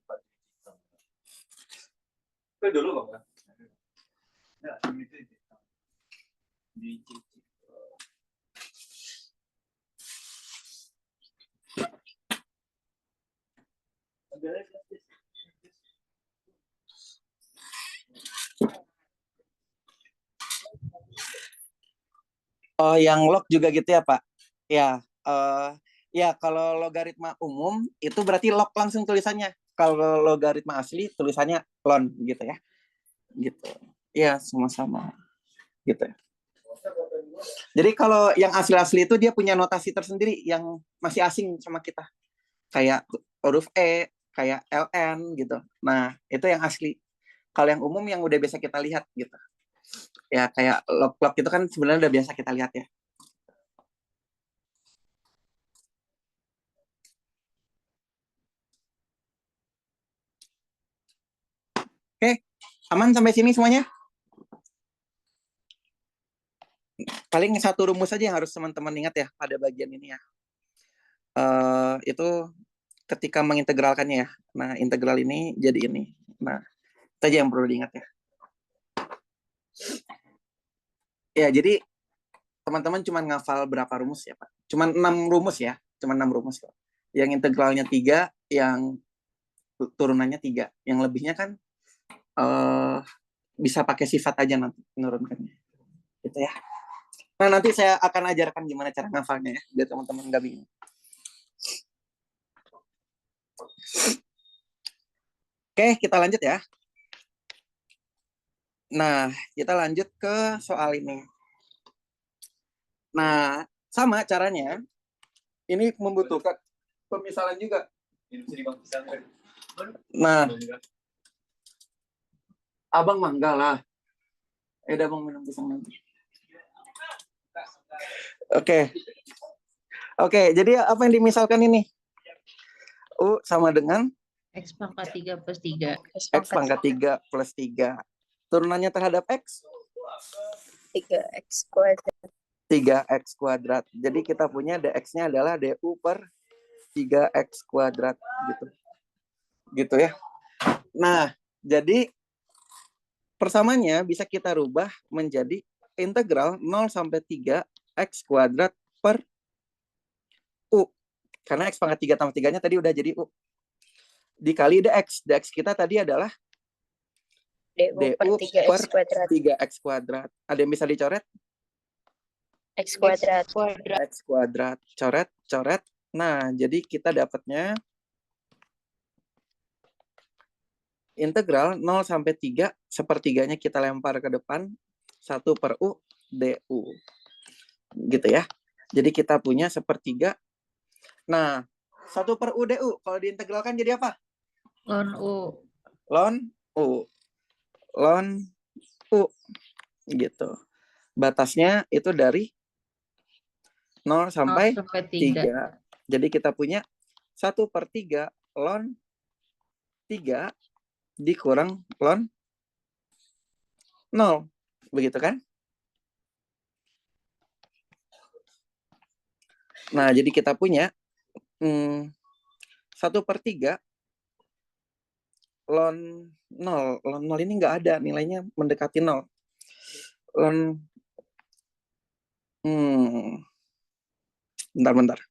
[SPEAKER 1] Itu dulu Bang. Oh, yang log juga gitu ya, Pak? Ya, ya kalau logaritma umum itu berarti log langsung tulisannya. Kalau logaritma asli tulisannya ln gitu ya. Gitu. Ya, sama-sama gitu ya. Jadi kalau yang asli-asli itu dia punya notasi tersendiri yang masih asing sama kita. Kayak huruf E, kayak ln gitu. Nah, itu yang asli. Kalau yang umum yang udah biasa kita lihat gitu. Ya kayak log-log itu kan sebenarnya udah biasa kita lihat ya. Oke, aman sampai sini semuanya? Paling satu rumus saja yang harus teman-teman ingat ya pada bagian ini ya. Itu ketika mengintegralkannya ya. Nah, integral ini jadi ini. Nah, itu aja yang perlu diingat ya. Ya, jadi teman-teman cuma ngafal berapa rumus ya, Pak? Cuma 6 rumus ya. Cuma 6 rumus kok. Yang integralnya 3, yang turunannya 3. Yang lebihnya kan bisa pakai sifat aja nanti menurunkannya. Gitu ya. Nah, nanti saya akan ajarkan gimana cara ngafalnya ya, biar teman-teman nggak bingung. Oke, kita lanjut ya. Nah, kita lanjut ke soal ini. Nah, sama caranya. Ini membutuhkan pemisalan juga. Nah, abang mah enggak lah. Udah abang minum pisang nanti. Oke. Oke, jadi apa yang dimisalkan ini? U sama dengan
[SPEAKER 2] X pangkat 3 plus 3.
[SPEAKER 1] X pangkat 3 plus 3. Turunannya terhadap X?
[SPEAKER 4] 3x kuadrat.
[SPEAKER 1] 3x kuadrat. Jadi kita punya dx-nya adalah du per 3x kuadrat gitu. Gitu ya. Nah, jadi persamanya bisa kita rubah menjadi integral 0 sampai 3x kuadrat per u. Karena x pangkat 3 tambah 3-nya tadi udah jadi u. Dikali dx. Dx kita tadi adalah
[SPEAKER 4] du per 3x kuadrat.
[SPEAKER 1] 3x kuadrat. Ada yang bisa dicoret?
[SPEAKER 4] X kuadrat.
[SPEAKER 1] X kuadrat. Coret, coret. Nah, jadi kita dapatnya integral 0 sampai 3, sepertiganya kita lempar ke depan, 1 per U, du. Gitu ya. Jadi kita punya sepertiga. Nah, 1 per U, du. Kalau diintegralkan jadi apa?
[SPEAKER 2] Ln U.
[SPEAKER 1] Ln U. Ln U. Gitu. Batasnya itu dari 0 sampai 3. Jadi kita punya 1 per 3 ln 3 dikurang ln 0. Begitu kan? Nah, jadi kita punya 1 per 3 ln 0. Ln 0 ini nggak ada, nilainya mendekati 0. Ln bentar.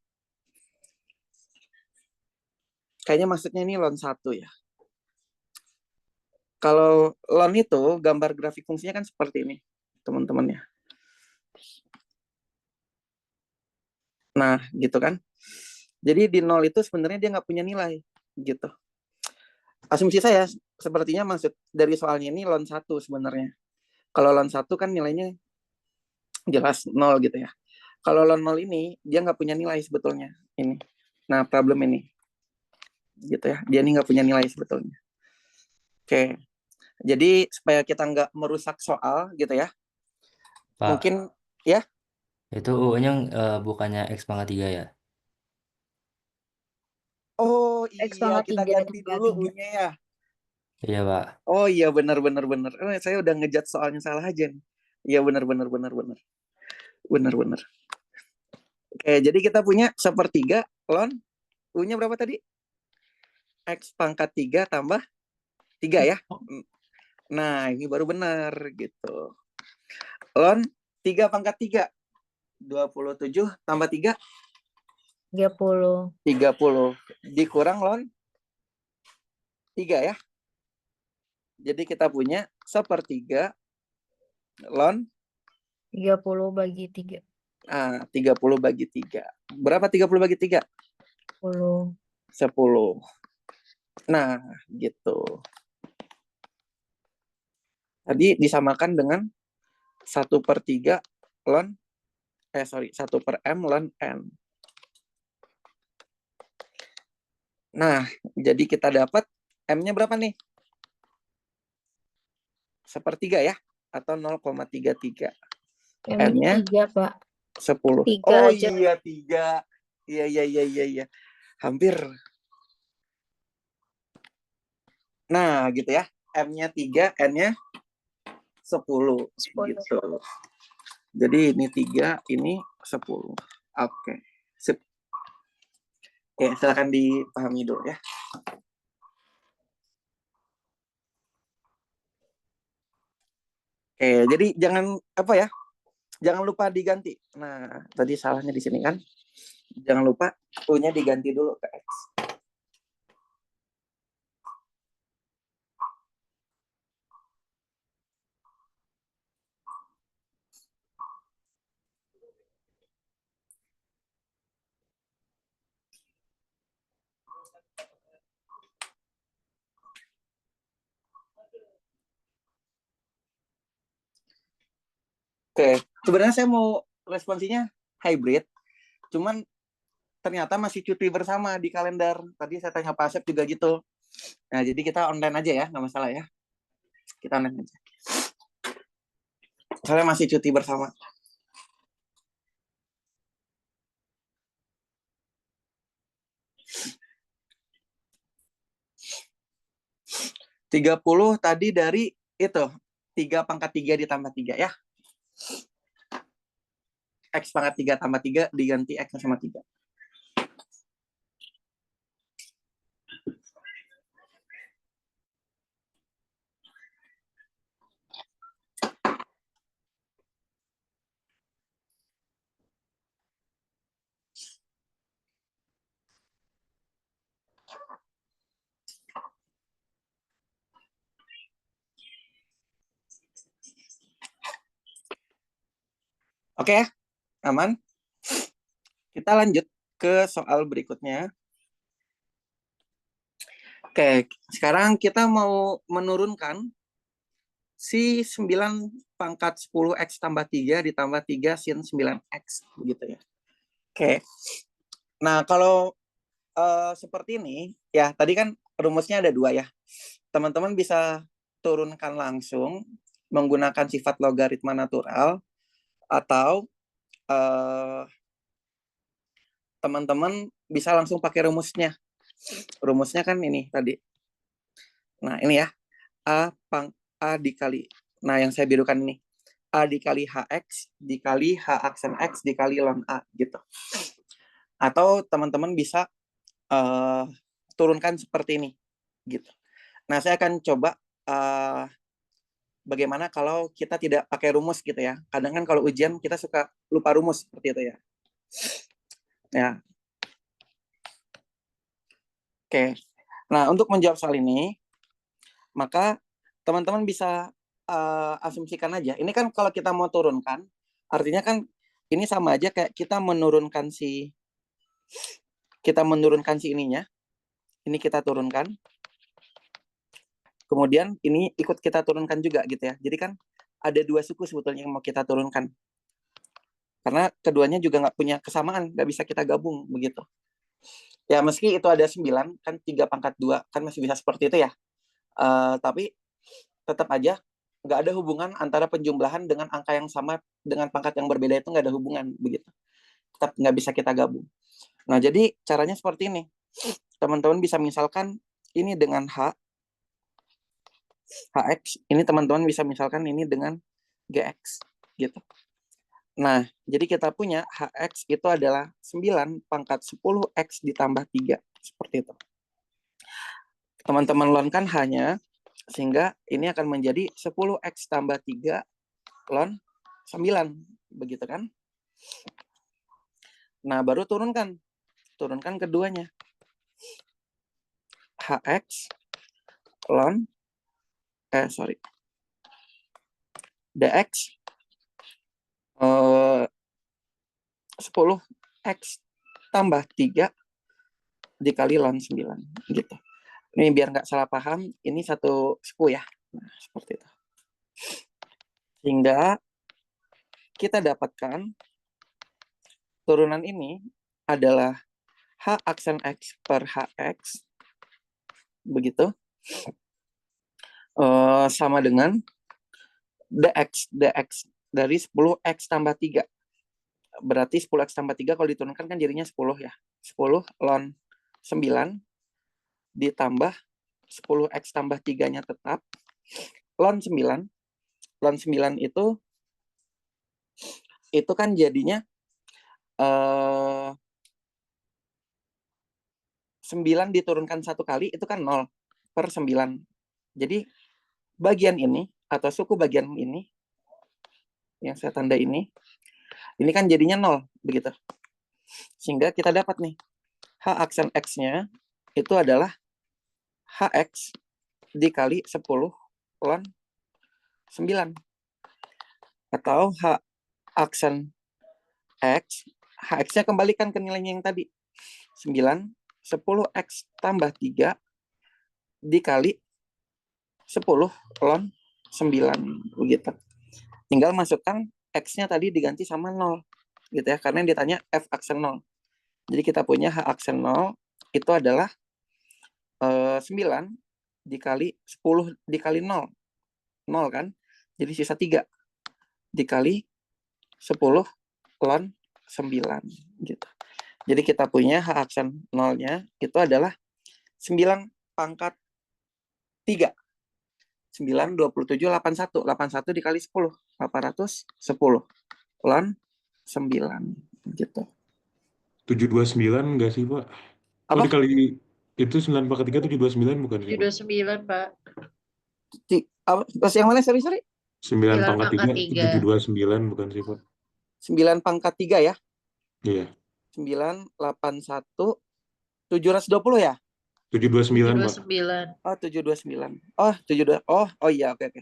[SPEAKER 1] Kayaknya maksudnya ini ln 1 ya. Kalau ln itu gambar grafik fungsinya kan seperti ini, teman-teman ya. Nah, gitu kan. Jadi di 0 itu sebenarnya dia nggak punya nilai, gitu. Asumsi saya sepertinya maksud dari soalnya ini ln 1 sebenarnya. Kalau ln 1 kan nilainya jelas 0 gitu ya. Kalau ln 0 ini dia nggak punya nilai sebetulnya ini. Nah, problem ini. Gitu ya. Dia ini nggak punya nilai sebetulnya. Oke. Jadi supaya kita nggak merusak soal gitu ya.
[SPEAKER 3] Pak,
[SPEAKER 1] Mungkin ya.
[SPEAKER 3] itu U-nya bukannya X pangkat 3 ya?
[SPEAKER 1] Oh
[SPEAKER 4] X
[SPEAKER 1] iya,
[SPEAKER 4] pangkat
[SPEAKER 1] kita
[SPEAKER 4] 3
[SPEAKER 1] ganti
[SPEAKER 4] tambah
[SPEAKER 1] dulu
[SPEAKER 4] 3.
[SPEAKER 1] U-nya ya.
[SPEAKER 3] Iya, Pak.
[SPEAKER 1] Oh iya, benar. Saya udah ngejat soalnya salah aja nih. Iya, benar. Oke, jadi kita punya sepertiga ln U-nya berapa tadi? X pangkat 3 tambah 3 ya. Nah, ini baru benar gitu. Ln 3 pangkat 3. 27 tambah 3.
[SPEAKER 4] 30.
[SPEAKER 1] 30. Dikurang ln 3 ya. Jadi kita punya sepertiga ln
[SPEAKER 4] 30 bagi 3.
[SPEAKER 1] 30 bagi 3. Berapa 30 bagi 3?
[SPEAKER 4] 10.
[SPEAKER 1] 10. Nah, gitu. Tadi disamakan dengan 1/3 ln 1/m ln n. Nah, jadi kita dapat M-nya berapa nih? 1/3 ya? Atau 0,33.
[SPEAKER 4] M-nya
[SPEAKER 1] N-nya
[SPEAKER 4] 3, Pak.
[SPEAKER 1] 10.
[SPEAKER 4] 3
[SPEAKER 1] Oh
[SPEAKER 4] aja.
[SPEAKER 1] iya, 3. Iya. Hampir. Nah, gitu ya. M-nya 3, N-nya 10.
[SPEAKER 4] 10.
[SPEAKER 1] Gitu. Jadi ini 3, ini 10. Oke. Sip. Oke, silakan dipahami dulu ya. Oke, jadi jangan apa ya? Jangan lupa diganti. Nah, tadi salahnya di sini kan. Jangan lupa U-nya diganti dulu ke X. Oke, sebenarnya saya mau responsinya hybrid, cuman ternyata masih cuti bersama di kalender. Tadi saya tanya Pak Asep juga gitu. Nah, jadi kita online aja ya, nggak masalah ya. Kita online aja. Soalnya masih cuti bersama. Tiga puluh tadi dari itu 3/3 ditambah 3 ya. X pangkat 3 tambah 3 diganti X sama 3. Oke, aman. Kita lanjut ke soal berikutnya. Oke, sekarang kita mau menurunkan si 9/10 X tambah 3 ditambah 3 sin 9X. Begitu ya. Oke. Nah, kalau seperti ini, ya tadi kan rumusnya ada 2 ya. Teman-teman bisa turunkan langsung menggunakan sifat logaritma natural, atau teman-teman bisa langsung pakai rumusnya. Rumusnya kan ini tadi. Nah, ini ya. A dikali. Nah, yang saya birukan ini. A dikali HX dikali H aksen X dikali ln A gitu. Atau teman-teman bisa turunkan seperti ini gitu. Nah, saya akan coba bagaimana kalau kita tidak pakai rumus gitu ya. Kadang kan kalau ujian kita suka lupa rumus seperti itu ya. Ya. Oke. Nah, untuk menjawab soal ini, maka teman-teman bisa asumsikan aja. Ini kan kalau kita mau turunkan, artinya kan ini sama aja kayak kita menurunkan si ininya. Ini kita turunkan. Kemudian ini ikut kita turunkan juga gitu ya. Jadi kan ada 2 suku sebetulnya yang mau kita turunkan. Karena keduanya juga nggak punya kesamaan, nggak bisa kita gabung begitu. Ya meski itu ada 9, kan 3/2, kan masih bisa seperti itu ya. Tapi tetap aja nggak ada hubungan antara penjumlahan dengan angka yang sama dengan pangkat yang berbeda, itu nggak ada hubungan begitu. Tetap nggak bisa kita gabung. Nah, jadi caranya seperti ini. Teman-teman bisa misalkan ini dengan HX, ini teman-teman bisa misalkan ini dengan GX gitu. Nah, jadi kita punya HX itu adalah 9/10X ditambah 3. Seperti itu. Teman-teman lonkan hanya, sehingga ini akan menjadi 10X tambah 3 ln 9. Begitu kan? Nah, baru turunkan keduanya. HX ln DX 10x tambah 3 dikali ln 9 gitu. Ini biar nggak salah paham, ini satu suku ya. Nah, seperti itu. Sehingga kita dapatkan turunan ini adalah H aksen X per HX, begitu, sama dengan dx dari 10x tambah 3. Berarti 10x tambah 3 kalau diturunkan kan jadinya 10 ya. 10 ln 9 ditambah 10x tambah 3-nya tetap. Ln 9 itu kan jadinya 9 diturunkan 1 kali itu kan 0 per 9. Jadi bagian ini atau suku bagian ini yang saya tanda ini kan jadinya 0 begitu. Sehingga kita dapat nih H aksen X-nya itu adalah HX dikali 10 ln 9. Atau H aksen X, HX-nya kembalikan ke nilainya yang tadi. 9, 10X tambah 3 dikali 10 ln 9. Begitu. Tinggal masukkan X-nya tadi diganti sama 0. Gitu ya, karena yang ditanya F aksen 0. Jadi kita punya H aksen 0 itu adalah 9 dikali 10 dikali 0. 0 kan? Jadi sisa 3 dikali 10 ln 9 gitu. Jadi kita punya H aksen 0-nya itu adalah 9 pangkat 3. 9, 27, 81. 81 dikali 10. 810 ln 9 gitu.
[SPEAKER 5] 729 enggak sih, Pak?
[SPEAKER 1] Apa?
[SPEAKER 5] Oh, dikali itu 9 pangkat 3 729 bukan sih, Pak?
[SPEAKER 2] 729, Pak.
[SPEAKER 1] Terus yang mana? Sorry.
[SPEAKER 5] 9 pangkat 3
[SPEAKER 2] pangkat 3.
[SPEAKER 5] 729 bukan sih, Pak?
[SPEAKER 1] 9 pangkat 3 ya.
[SPEAKER 5] Iya.
[SPEAKER 1] 9, 81, 720 ya?
[SPEAKER 5] 729, Pak.
[SPEAKER 2] 729.
[SPEAKER 1] Oh, 729. Oh, 72. Oh iya, oke.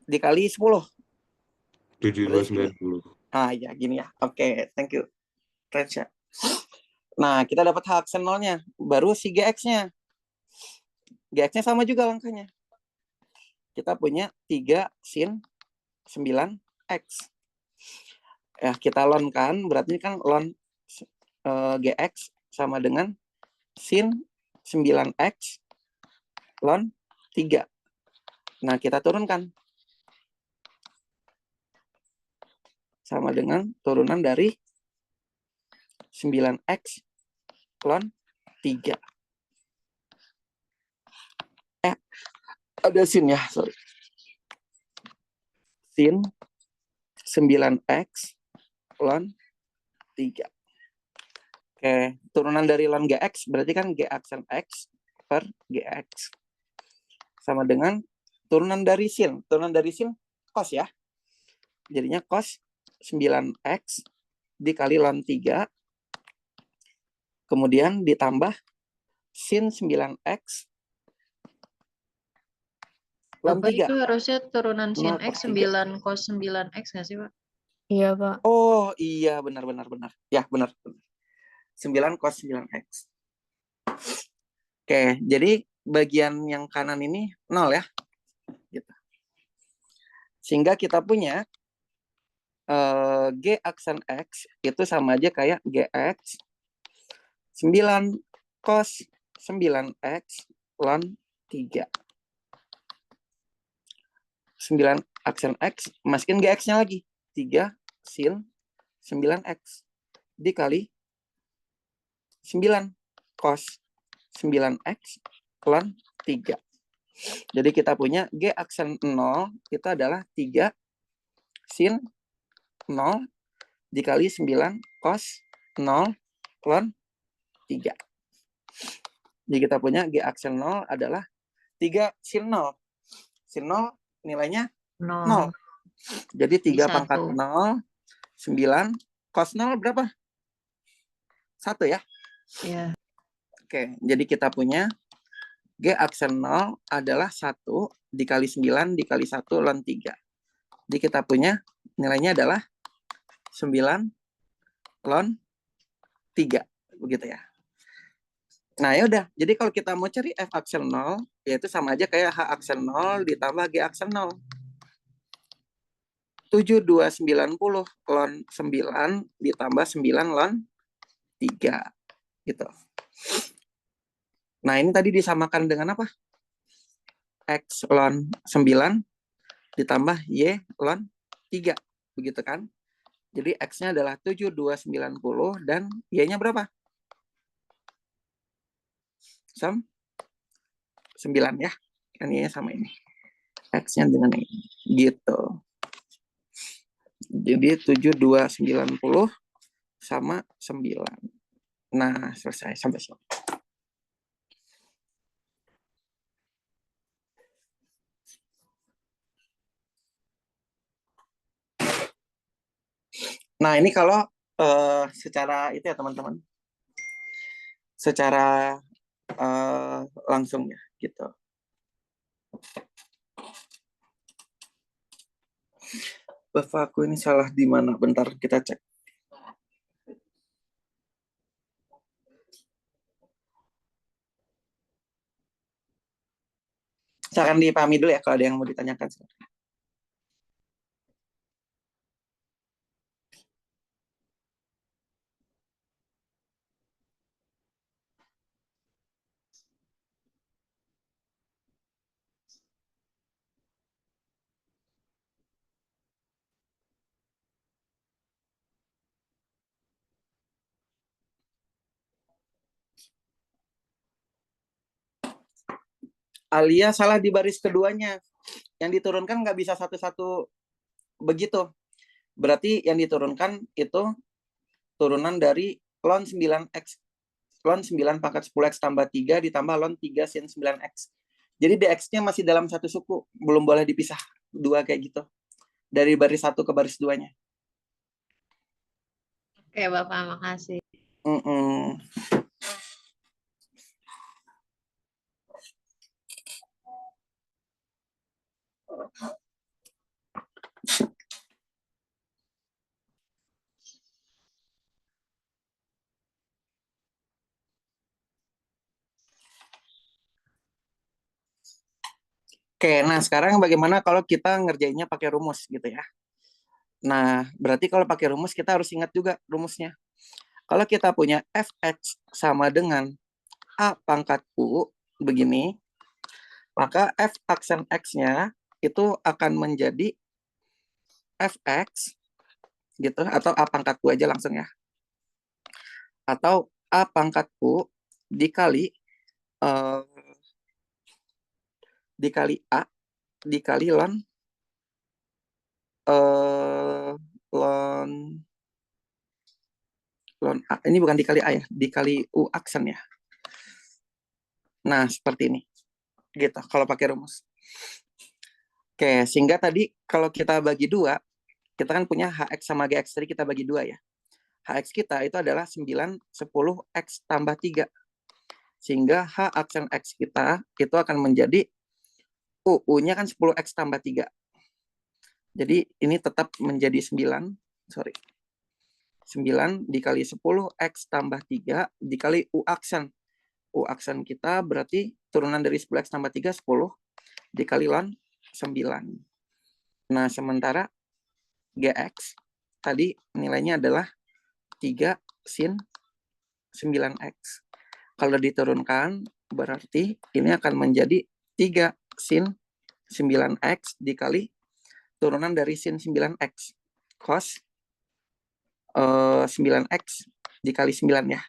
[SPEAKER 1] Dikali 10.
[SPEAKER 5] 7290.
[SPEAKER 1] Ah, ya, gini ya. Oke, thank you. Keren. Nah, kita dapat H aksen 0-nya. Baru si GX-nya. GX-nya sama juga langkahnya. Kita punya 3 sin 9X. Ya, kita ln kan, berarti kan ln GX sama dengan sin 9X ln 3. Nah, kita turunkan. Sama dengan turunan dari 9X ln 3. Ada sin ya, sorry. Sin 9X ln 3. Oke, turunan dari ln GX berarti kan G aksen X per GX. Sama dengan turunan dari sin. Turunan dari sin cos ya. Jadinya cos 9X dikali ln 3. Kemudian ditambah sin 9X ln
[SPEAKER 2] Bapak
[SPEAKER 1] 3.
[SPEAKER 2] itu harusnya turunan sin
[SPEAKER 1] 0
[SPEAKER 2] X
[SPEAKER 1] per 3.
[SPEAKER 2] 9 cos 9X nggak sih, Pak?
[SPEAKER 4] Iya, Pak.
[SPEAKER 1] Oh iya, benar. Ya, benar. 9 cos 9X. Oke, jadi bagian yang kanan ini 0 ya. Gitu. Sehingga kita punya G aksen X itu sama aja kayak GX 9 cos 9X ln 3. 9 aksen X, masukin GX-nya lagi. 3 sin 9X dikali 9 cos 9X ln 3. Jadi kita punya G aksen 0 itu adalah 3 sin 0 dikali 9 cos 0 ln 3. Jadi kita punya G aksen 0 adalah 3 sin 0. Sin 0 nilainya 0. Jadi 3 pangkat 0, 9, cos 0 berapa? 1 ya?
[SPEAKER 2] Iya.
[SPEAKER 1] Oke, jadi kita punya G aksen 0 adalah 1 dikali 9 dikali 1 ln 3. Jadi kita punya nilainya adalah 9 ln 3, begitu ya. Nah, ya udah. Jadi kalau kita mau cari f aksen 0, yaitu sama aja kayak h aksen 0 ditambah g aksen 0. 7290 ln 9 ditambah 9 ln 3 gitu. Nah, ini tadi disamakan dengan apa? X ln 9 ditambah Y ln 3, begitu kan? Jadi X-nya adalah 7290 dan Y-nya berapa? 9 ya. Kan Y-nya sama ini. X-nya dengan ini. Gitu. Jadi 7290 sama 9. Nah, selesai sampai sini. Nah, ini kalau secara itu ya teman-teman. Secara langsung ya, gitu. Bapak aku ini salah di mana? Bentar kita cek. Silakan dipahami dulu ya kalau ada yang mau ditanyakan. Alia salah di baris keduanya. Yang diturunkan nggak bisa satu-satu begitu. Berarti yang diturunkan itu turunan dari ln 9x. Ln 9 pangkat 10x tambah 3 ditambah ln 3 sin 9x. Jadi dx-nya masih dalam satu suku. Belum boleh dipisah dua kayak gitu. Dari baris 1 ke baris 2-nya.
[SPEAKER 2] Oke, Bapak, makasih.
[SPEAKER 1] Oke, nah sekarang bagaimana kalau kita ngerjainnya pakai rumus gitu ya. Nah, berarti kalau pakai rumus kita harus ingat juga rumusnya. Kalau kita punya fx sama dengan a pangkat u begini, maka f aksen x-nya itu akan menjadi fx gitu, atau a pangkat u aja langsung ya. Atau a pangkat u dikali a dikali ln ln a. Ini bukan dikali a ya, dikali u aksen ya. Nah, seperti ini. Gitu, kalau pakai rumus. Oke, sehingga tadi kalau kita bagi 2, kita kan punya hx sama gx, tadi kita bagi 2 ya. Hx kita itu adalah 9, 10, x tambah 3. Sehingga h aksen x kita itu akan menjadi u-nya kan 10x tambah 3. Jadi ini tetap menjadi 9 dikali 10x tambah 3 dikali u aksen. U aksen kita berarti turunan dari 10x tambah 3, 10 dikali ln 9. Nah, sementara gx tadi nilainya adalah 3 sin 9x. Kalau diturunkan berarti ini akan menjadi 3 sin 9x dikali turunan dari sin 9x cos 9x dikali 9 ya.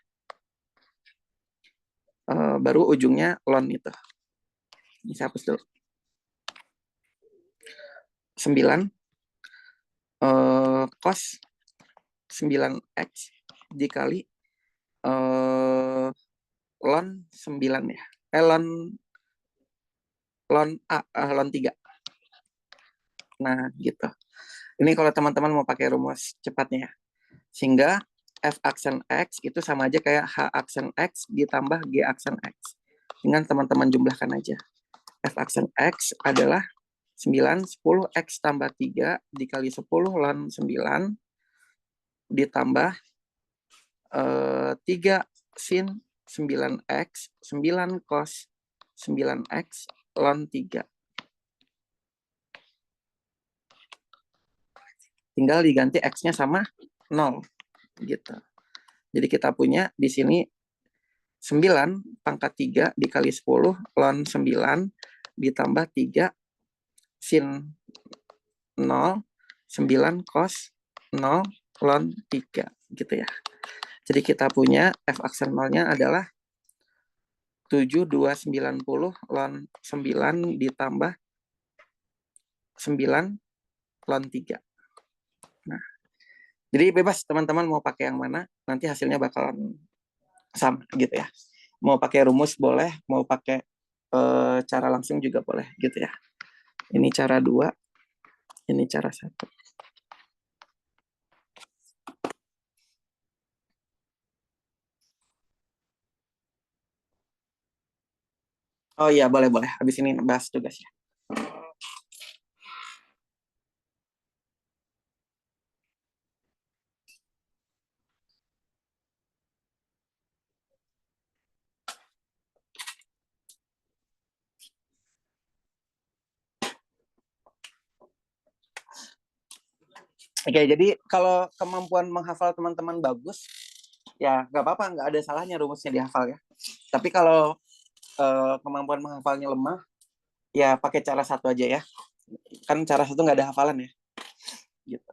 [SPEAKER 1] Baru ujungnya ln itu. Ini saya hapus dulu. 9 cos 9x dikali ln 9 ya. Ln 3. Nah, gitu. Ini kalau teman-teman mau pakai rumus cepatnya. Sehingga f aksen x itu sama aja kayak h aksen x ditambah g aksen x. Dengan teman-teman jumlahkan aja. F aksen x adalah 9, 10, x tambah 3 dikali 10 ln 9 ditambah 3 sin 9x, 9 cos 9x, ln 3. Tinggal diganti x-nya sama 0 gitu. Jadi kita punya di sini 9 pangkat 3 dikali 10 ln 9 ditambah 3 sin 0, 9 cos 0 ln 3 gitu ya. Jadi kita punya f aksen 0-nya adalah 7290 ln 9 ditambah 9 ln 3. Nah, jadi bebas teman-teman mau pakai yang mana, nanti hasilnya bakalan sama gitu ya. Mau pakai rumus boleh, mau pakai cara langsung juga boleh gitu ya. Ini cara 2, ini cara 1. Oh iya, boleh-boleh. Habis ini bahas tugas ya. Oke, jadi kalau kemampuan menghafal teman-teman bagus, ya nggak apa-apa, nggak ada salahnya rumusnya dihafal ya. Tapi kalau kemampuan menghafalnya lemah, ya pakai cara 1 aja ya. Kan cara 1 nggak ada hafalan ya. Gitu.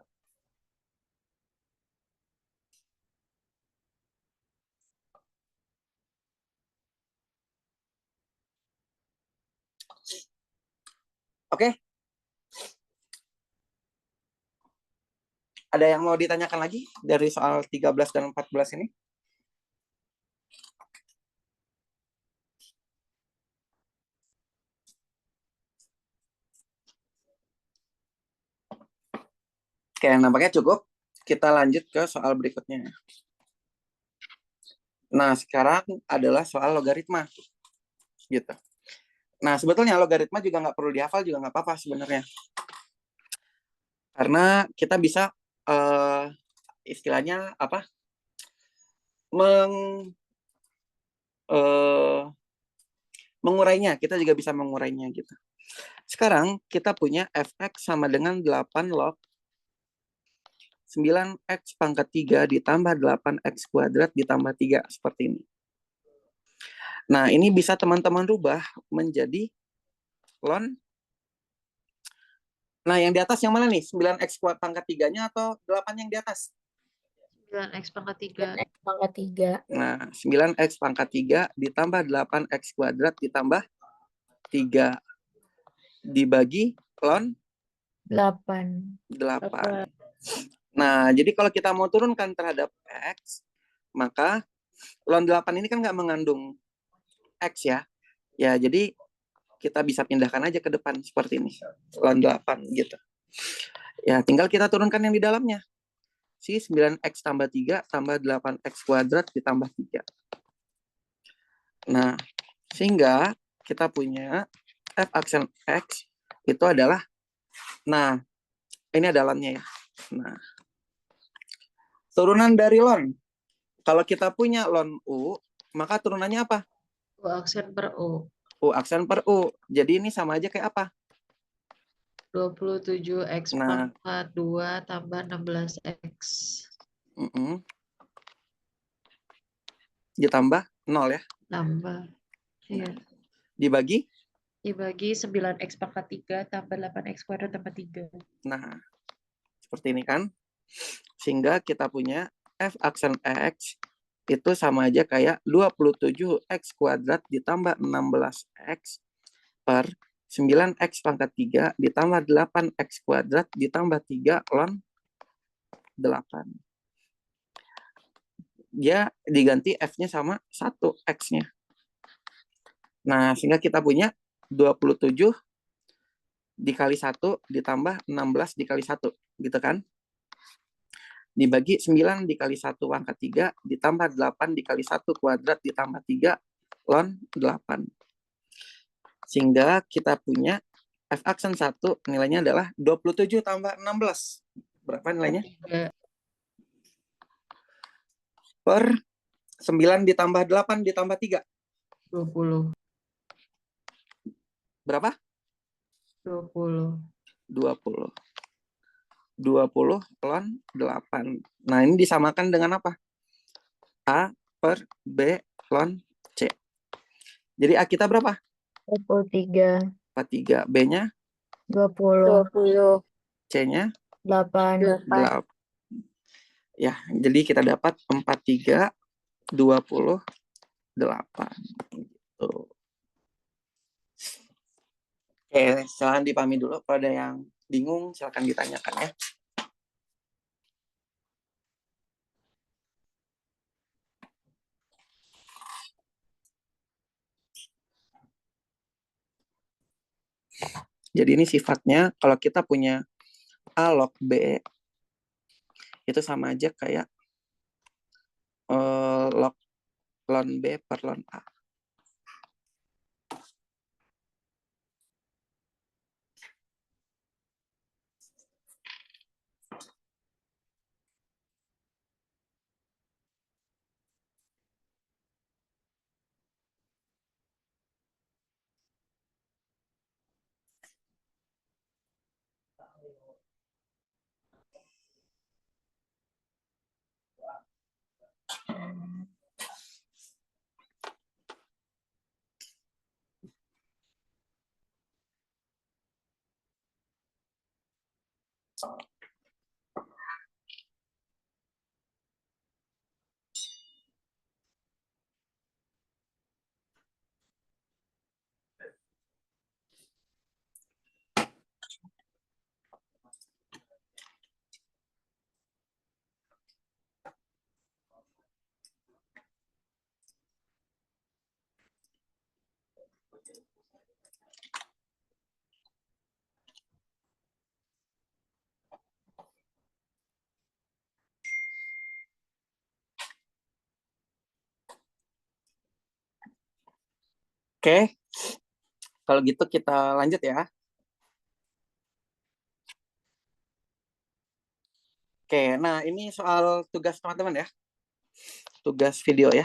[SPEAKER 1] Oke. Ada yang mau ditanyakan lagi dari soal 13 dan 14 ini? Oke, nampaknya cukup. Kita lanjut ke soal berikutnya. Nah, sekarang adalah soal logaritma. Gitu. Nah, sebetulnya logaritma juga nggak perlu dihafal, juga nggak apa-apa sebenarnya. Karena kita bisa istilahnya apa? Mengurainya, kita juga bisa mengurainya gitu. Sekarang kita punya fx sama dengan 8 log 9x pangkat 3 ditambah 8x kuadrat ditambah 3 seperti ini. Nah, ini bisa teman-teman rubah menjadi ln. Nah, yang di atas yang mana nih? 9x pangkat 3-nya atau 8 yang di atas?
[SPEAKER 2] 9x pangkat 3.
[SPEAKER 4] X pangkat 3.
[SPEAKER 1] Nah, 9x pangkat 3 ditambah 8x kuadrat ditambah 3 dibagi ln 8. Nah, jadi kalau kita mau turunkan terhadap x, maka ln 8 ini kan nggak mengandung x ya. Ya, jadi kita bisa pindahkan aja ke depan seperti ini. Ln 8 gitu. Ya, tinggal kita turunkan yang di dalamnya. Si 9x tambah 3 tambah 8x kuadrat ditambah 3. Nah, sehingga kita punya f aksen x itu adalah, nah, ini adalah-nya ya. Nah, turunan dari ln. Kalau kita punya ln u, maka turunannya apa?
[SPEAKER 2] U aksen per U.
[SPEAKER 1] U aksen per U. Jadi ini sama aja kayak apa?
[SPEAKER 2] 27x
[SPEAKER 1] Nah.
[SPEAKER 2] pangkat 2 tambah 16x.
[SPEAKER 1] Ditambah 0 ya.
[SPEAKER 2] Tambah. Iya.
[SPEAKER 1] Dibagi?
[SPEAKER 2] Dibagi 9x pangkat 3 tambah 8x kuadrat tambah 3.
[SPEAKER 1] Nah, seperti ini kan. Sehingga kita punya f aksen x itu sama aja kayak 27x kuadrat ditambah 16x per 9x pangkat 3 ditambah 8x kuadrat ditambah 3 ln 8. Dia diganti f-nya sama 1 x-nya. Nah, sehingga kita punya 27 dikali 1 ditambah 16 dikali 1, gitu kan? Dibagi 9 dikali 1 pangkat 3 ditambah 8 dikali 1 kuadrat ditambah 3 ln 8. Sehingga kita punya f aksen 1 nilainya adalah 27 tambah 16. Berapa nilainya? per 9 ditambah 8 ditambah 3.
[SPEAKER 2] 20.
[SPEAKER 1] Berapa?
[SPEAKER 2] 20.
[SPEAKER 1] 20. 20 ln 8. Nah, ini disamakan dengan apa? A per B ln C. Jadi A kita berapa?
[SPEAKER 4] 23.
[SPEAKER 1] 43. B-nya?
[SPEAKER 4] 20.
[SPEAKER 6] 20.
[SPEAKER 1] C-nya?
[SPEAKER 4] 8.
[SPEAKER 1] 8. Ya, jadi kita dapat 43, 28. Gitu. Oke, silahkan dipahami dulu. Kalau ada yang bingung, silahkan ditanyakan ya. Jadi ini sifatnya, kalau kita punya A log B, itu sama aja kayak log ln B per ln A. Oke, kalau gitu kita lanjut ya. Oke, nah ini soal tugas teman-teman ya. Tugas video ya.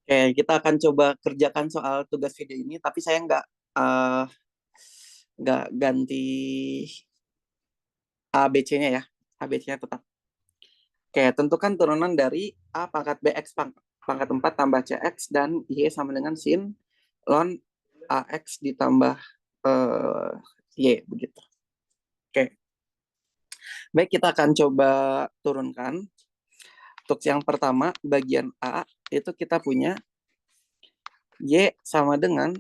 [SPEAKER 1] Oke, kita akan coba kerjakan soal tugas video ini, tapi saya nggak ganti ABC-nya ya. ABC-nya tetap. Oke, tentukan turunan dari A pangkat BX pangkat 4 tambah CX dan Y sama dengan sin ln AX ditambah Y, begitu. Oke. Baik, kita akan coba turunkan. Untuk yang pertama, bagian A, itu kita punya Y sama dengan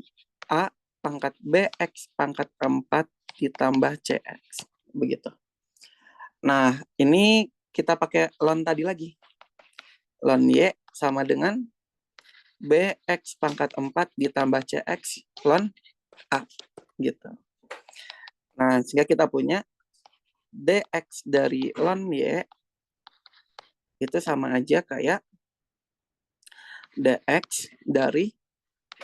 [SPEAKER 1] A pangkat BX pangkat 4 ditambah CX. Begitu. Nah, ini kita pakai ln tadi lagi. Ln Y sama dengan BX pangkat 4 ditambah CX ln A. Gitu. Nah, sehingga kita punya DX dari ln Y itu sama aja kayak DX dari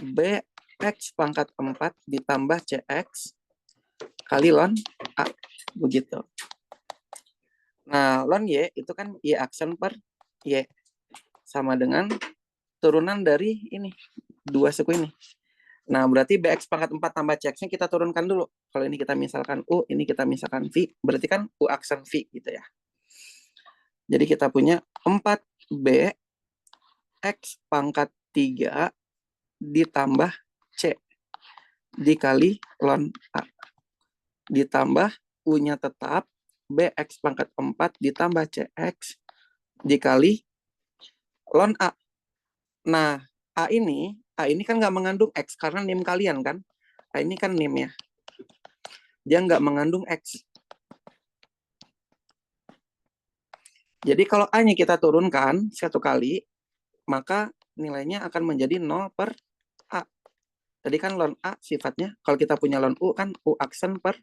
[SPEAKER 1] BX pangkat 4 ditambah CX kali ln A. Begitu. Nah, ln Y itu kan Y aksen per Y. Sama dengan turunan dari ini. Dua suku ini. Nah, berarti BX pangkat 4 tambah CX-nya kita turunkan dulu. Kalau ini kita misalkan U, ini kita misalkan V. Berarti kan U aksen V gitu ya. Jadi kita punya 4B X pangkat 3 ditambah C dikali ln A. Ditambah U-nya tetap BX pangkat 4 ditambah CX dikali ln A. Nah, A ini kan nggak mengandung X karena nim kalian kan. A ini kan nim ya. Dia nggak mengandung X. Jadi kalau A-nya kita turunkan satu kali, maka nilainya akan menjadi 0 per A. Tadi kan ln A sifatnya, kalau kita punya ln U kan U aksen per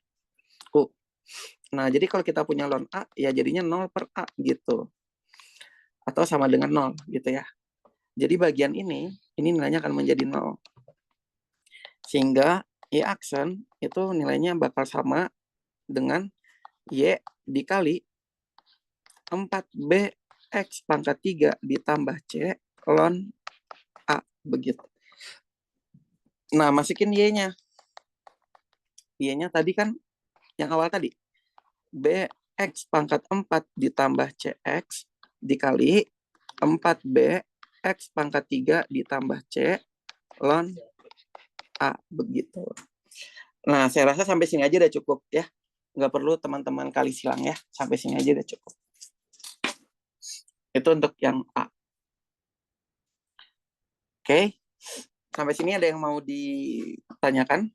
[SPEAKER 1] U. Nah, jadi kalau kita punya ln A, ya jadinya 0 per A gitu. Atau sama dengan 0 gitu ya. Jadi bagian ini nilainya akan menjadi 0. Sehingga Y aksen itu nilainya bakal sama dengan Y dikali 4B X pangkat 3 ditambah C ln A. Begitu. Nah, masukin Y-nya. Y-nya tadi kan yang awal tadi. BX pangkat 4 ditambah CX dikali 4B X pangkat 3 ditambah C ln A. Begitu. Nah, saya rasa sampai sini aja udah cukup ya. Nggak perlu teman-teman kali silang ya. Sampai sini aja udah cukup. Itu untuk yang A. Oke. Sampai sini ada yang mau ditanyakan?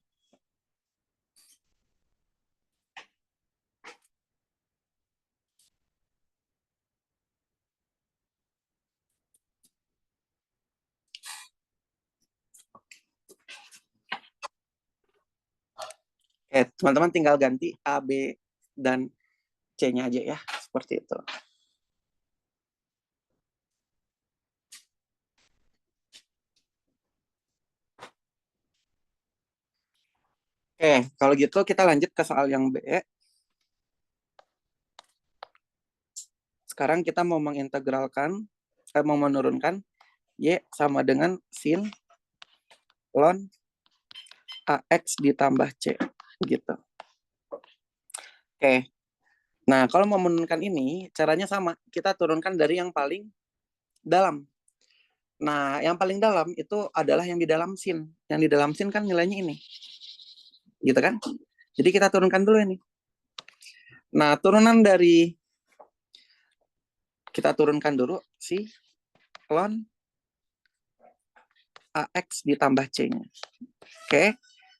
[SPEAKER 1] Oke, teman-teman tinggal ganti A, B, dan C-nya aja ya. Seperti itu. Oke, kalau gitu kita lanjut ke soal yang B. Sekarang kita mau mengintegralkan, mau menurunkan Y sama dengan sin ln AX ditambah C. Gitu. Oke. Nah, kalau mau menurunkan ini, caranya sama. Kita turunkan dari yang paling dalam. Nah, yang paling dalam itu adalah yang di dalam sin. Yang di dalam sin kan nilainya ini. Gitu kan? Jadi kita turunkan dulu ini. Nah, kita turunkan dulu si ln AX ditambah C-nya. Oke.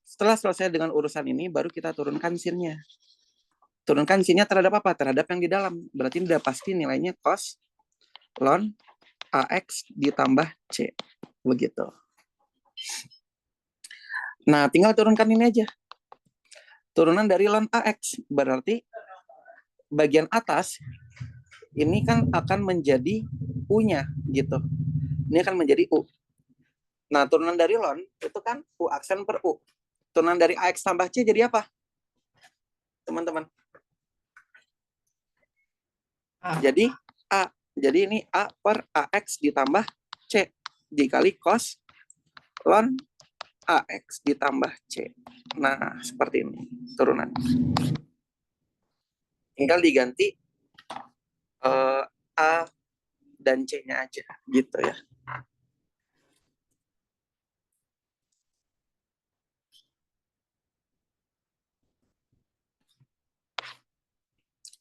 [SPEAKER 1] Setelah selesai dengan urusan ini, baru kita turunkan sin-nya. Turunkan sin-nya terhadap apa? Terhadap yang di dalam. Berarti udah pasti nilainya cos ln AX ditambah C. Begitu. Nah, tinggal turunkan ini aja. Turunan dari ln AX. Berarti bagian atas ini kan akan menjadi U-nya gitu. Ini akan menjadi U. Nah, turunan dari ln itu kan U aksen per U. Turunan dari AX tambah C jadi apa? Teman-teman. Jadi A. Jadi ini A per AX ditambah C. Dikali cos ln AX ditambah C. Nah, seperti ini turunan. Tinggal diganti A dan C-nya aja gitu ya.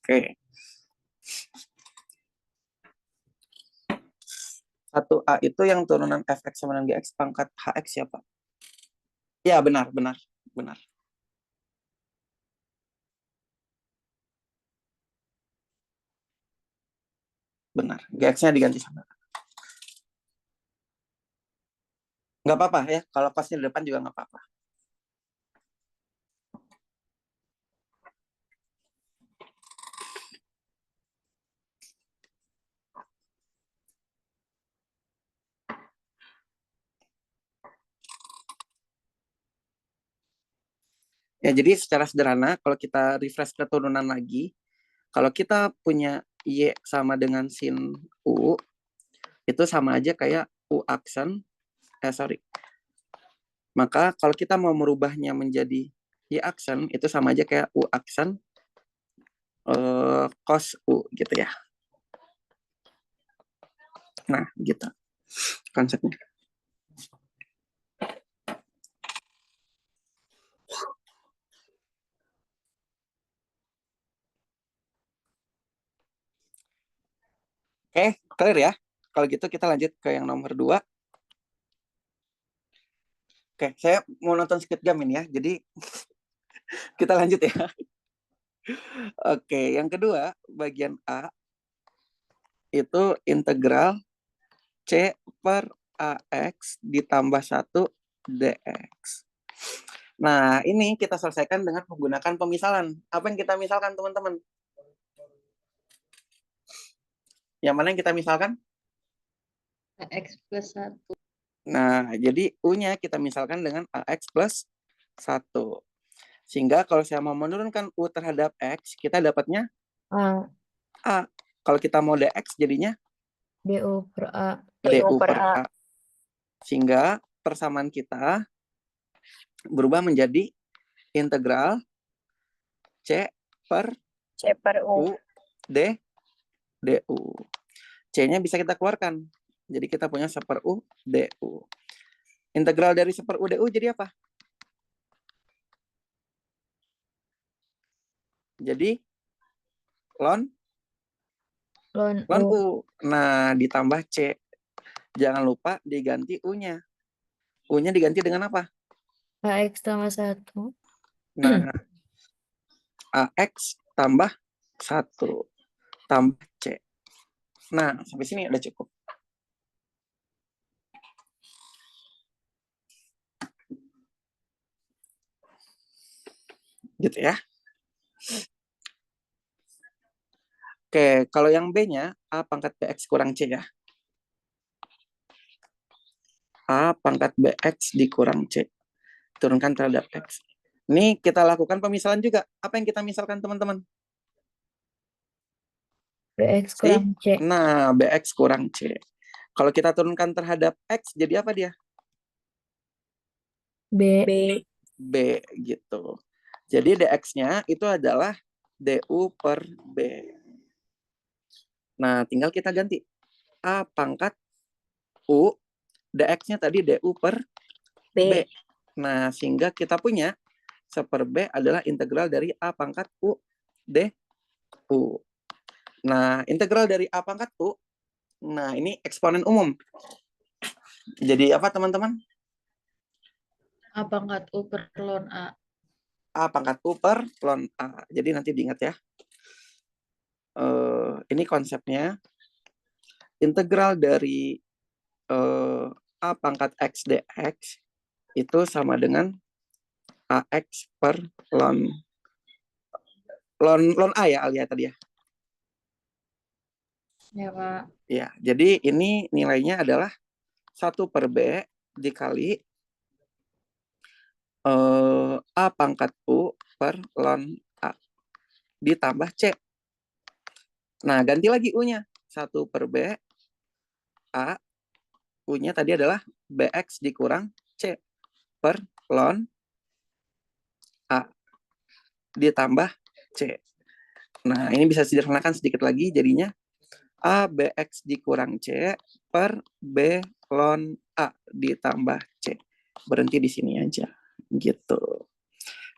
[SPEAKER 1] Oke. 1A itu yang turunan fx sama dengan gx pangkat hx ya, Pak? Ya, benar. Benar. Gx-nya diganti sama. Nggak apa-apa ya. Kalau cos-nya di depan juga nggak apa-apa. Ya, jadi secara sederhana, kalau kita refresh ke turunan lagi, kalau kita punya Y sama dengan sin U, itu sama aja kayak U aksen, Maka kalau kita mau merubahnya menjadi Y aksen, itu sama aja kayak U aksen cos U gitu ya. Nah, gitu konsepnya. Oke, clear ya. Kalau gitu kita lanjut ke yang nomor 2. Oke, saya mau nonton Squid Game ini ya. Jadi kita lanjut ya. Oke, yang kedua, bagian A itu integral C per AX ditambah 1 DX. Nah, ini kita selesaikan dengan menggunakan pemisalan. Apa yang kita misalkan, teman-teman? Yang mana yang kita misalkan?
[SPEAKER 2] AX plus 1.
[SPEAKER 1] Nah, jadi U-nya kita misalkan dengan AX plus 1. Sehingga kalau saya mau menurunkan U terhadap X, kita dapatnya
[SPEAKER 4] A.
[SPEAKER 1] A. Kalau kita mau DX jadinya
[SPEAKER 4] DU per A.
[SPEAKER 1] DU per A. Sehingga persamaan kita berubah menjadi integral C per U DU. C-nya bisa kita keluarkan. Jadi kita punya 1/U DU. Integral dari 1/U DU jadi apa? Jadi ln
[SPEAKER 4] U.
[SPEAKER 1] U. Nah, ditambah C. Jangan lupa diganti U-nya. U-nya diganti dengan apa?
[SPEAKER 4] AX tambah 1.
[SPEAKER 1] Nah, AX tambah 1 tambah C. Nah, sampai sini udah cukup. Gitu ya. Oke, kalau yang B-nya A pangkat BX kurang C ya. A pangkat BX dikurang C. Turunkan terhadap X. Ini kita lakukan pemisalan juga. Apa yang kita misalkan teman-teman?
[SPEAKER 4] BX kurang C.
[SPEAKER 1] Nah, BX kurang C. Kalau kita turunkan terhadap X, jadi apa dia?
[SPEAKER 4] B.
[SPEAKER 1] B gitu. Jadi DX-nya itu adalah DU per B. Nah, tinggal kita ganti. A pangkat U, DX-nya tadi DU per B. Nah, sehingga kita punya 1/B adalah integral dari A pangkat U DU. Nah, integral dari A pangkat U, nah ini eksponen umum. Jadi apa teman-teman?
[SPEAKER 2] A pangkat U per ln A.
[SPEAKER 1] A pangkat U per ln A. Jadi nanti diingat ya. Ini konsepnya. Integral dari A pangkat X dx itu sama dengan AX per ln A ya Alia tadi ya.
[SPEAKER 2] Ya, Pak.
[SPEAKER 1] Ya, jadi ini nilainya adalah 1/B dikali A pangkat U per ln A ditambah C. Nah, ganti lagi U-nya. 1/B A, U-nya tadi adalah BX dikurang C per ln A ditambah C. Nah, ini bisa sederhanakan sedikit lagi, jadinya A BX dikurang C per B ln A ditambah C. Berhenti di sini aja. Gitu.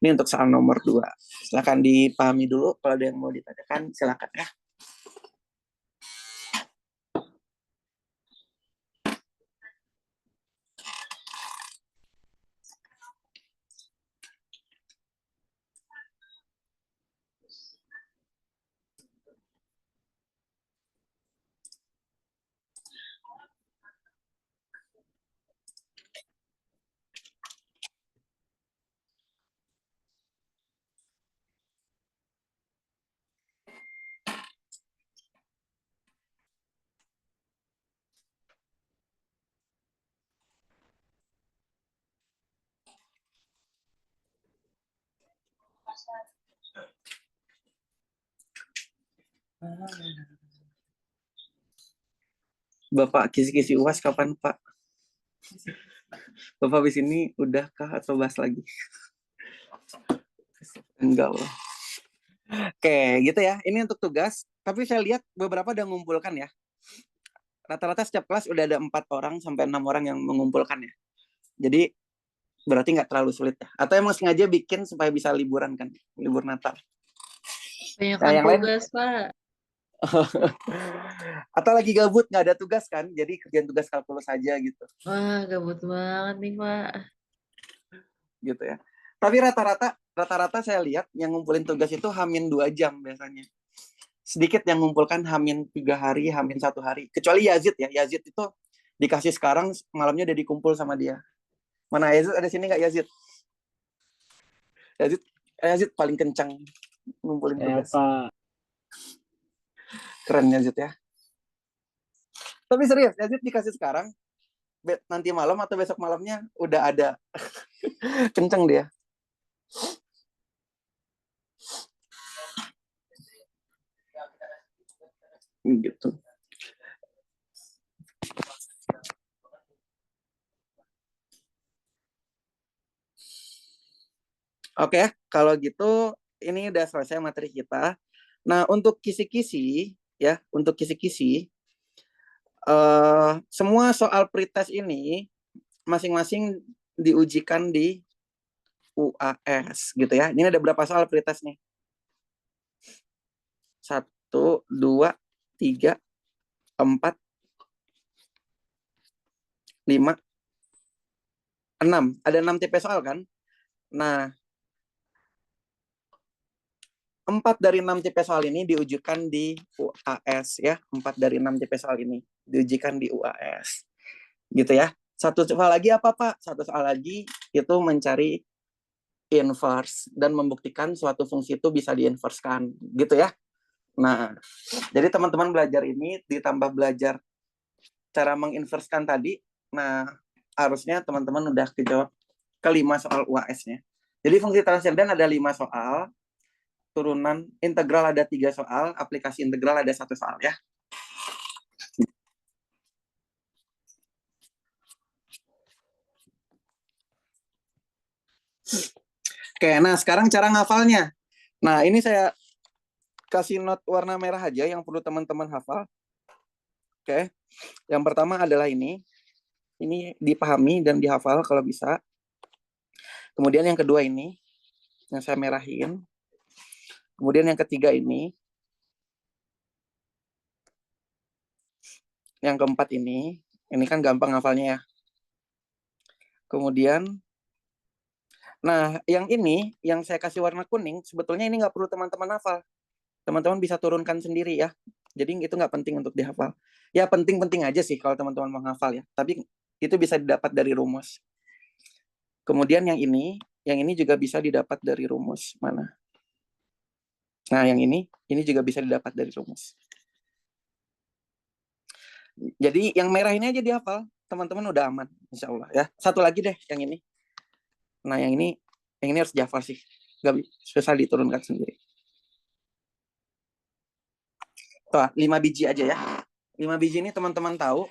[SPEAKER 1] Ini untuk soal nomor 2. Silakan dipahami dulu. Kalau ada yang mau ditanyakan, silakan ya. Bapak kisi-kisi UAS kapan, Pak? Bapak habis ini udah kah atau bahas lagi? Enggak loh. Oke, gitu ya. Ini untuk tugas. Tapi saya lihat beberapa udah ngumpulkan ya. Rata-rata setiap kelas udah ada 4 orang sampai 6 orang yang mengumpulkan ya. Jadi berarti nggak terlalu sulit ya. Atau emang sengaja bikin supaya bisa liburan kan, libur Natal.
[SPEAKER 2] Banyakan
[SPEAKER 1] yang lain?
[SPEAKER 2] tugas, Pak.
[SPEAKER 1] Atau lagi gabut nggak ada tugas kan, jadi kerjaan tugas kalkulus saja gitu.
[SPEAKER 2] Wah, gabut banget nih, Pak.
[SPEAKER 1] Gitu ya. Tapi rata-rata saya lihat yang ngumpulin tugas itu hamin 2 jam biasanya. Sedikit yang ngumpulkan hamin 3 hari, hamin 1 hari. Kecuali Yazid ya. Yazid itu dikasih sekarang, malamnya udah dikumpul sama dia. Mana Yazid ada sini nggak Yazid? Yazid paling kencang ngumpulin tugas.
[SPEAKER 6] Pak.
[SPEAKER 1] Keren Yazid ya. Tapi serius, Yazid dikasih sekarang, nanti malam atau besok malamnya udah ada. Kenceng dia. Gitu. Oke, kalau gitu ini udah selesai materi kita. Nah, untuk kisi-kisi ya, untuk kisi-kisi semua soal pretest ini masing-masing diujikan di UAS gitu ya. Ini ada berapa soal pretest nih? 1, 2, 3, 4, 5, 6. Ada 6 tipe soal kan? Nah, 4 dari 6 tipe soal ini diujikan di UAS ya. 4 dari 6 tipe soal ini diujikan di UAS. Gitu ya. Satu soal lagi apa, Pak? Satu soal lagi itu mencari inverse dan membuktikan suatu fungsi itu bisa diinverskan. Gitu ya. Nah, jadi teman-teman belajar ini ditambah belajar cara menginverskan tadi. Nah, harusnya teman-teman udah kejawab ke 5 soal UAS-nya. Jadi fungsi transendan ada 5 soal, turunan integral ada 3 soal, aplikasi integral ada 1 soal ya. Oke, nah sekarang cara ngafalnya. Nah, ini saya kasih not warna merah aja yang perlu teman-teman hafal. Oke, yang pertama adalah ini. Ini dipahami dan dihafal kalau bisa. Kemudian yang kedua ini, yang saya merahin. Kemudian yang ketiga ini. Yang keempat ini kan gampang hafalnya ya. Kemudian, nah yang ini, yang saya kasih warna kuning, sebetulnya ini nggak perlu teman-teman hafal. Teman-teman bisa turunkan sendiri ya. Jadi itu nggak penting untuk dihafal. Ya penting-penting aja sih kalau teman-teman mau hafal ya. Tapi itu bisa didapat dari rumus. Kemudian yang ini juga bisa didapat dari rumus. Mana? Nah yang ini juga bisa didapat dari rumus. Jadi yang merah ini aja dihafal. Teman-teman udah aman, insya Allah ya. Satu lagi deh yang ini. Nah yang ini harus dihafal sih. Gak susah diturunkan sendiri. Tuh, 5 biji aja ya. 5 biji ini teman-teman tahu.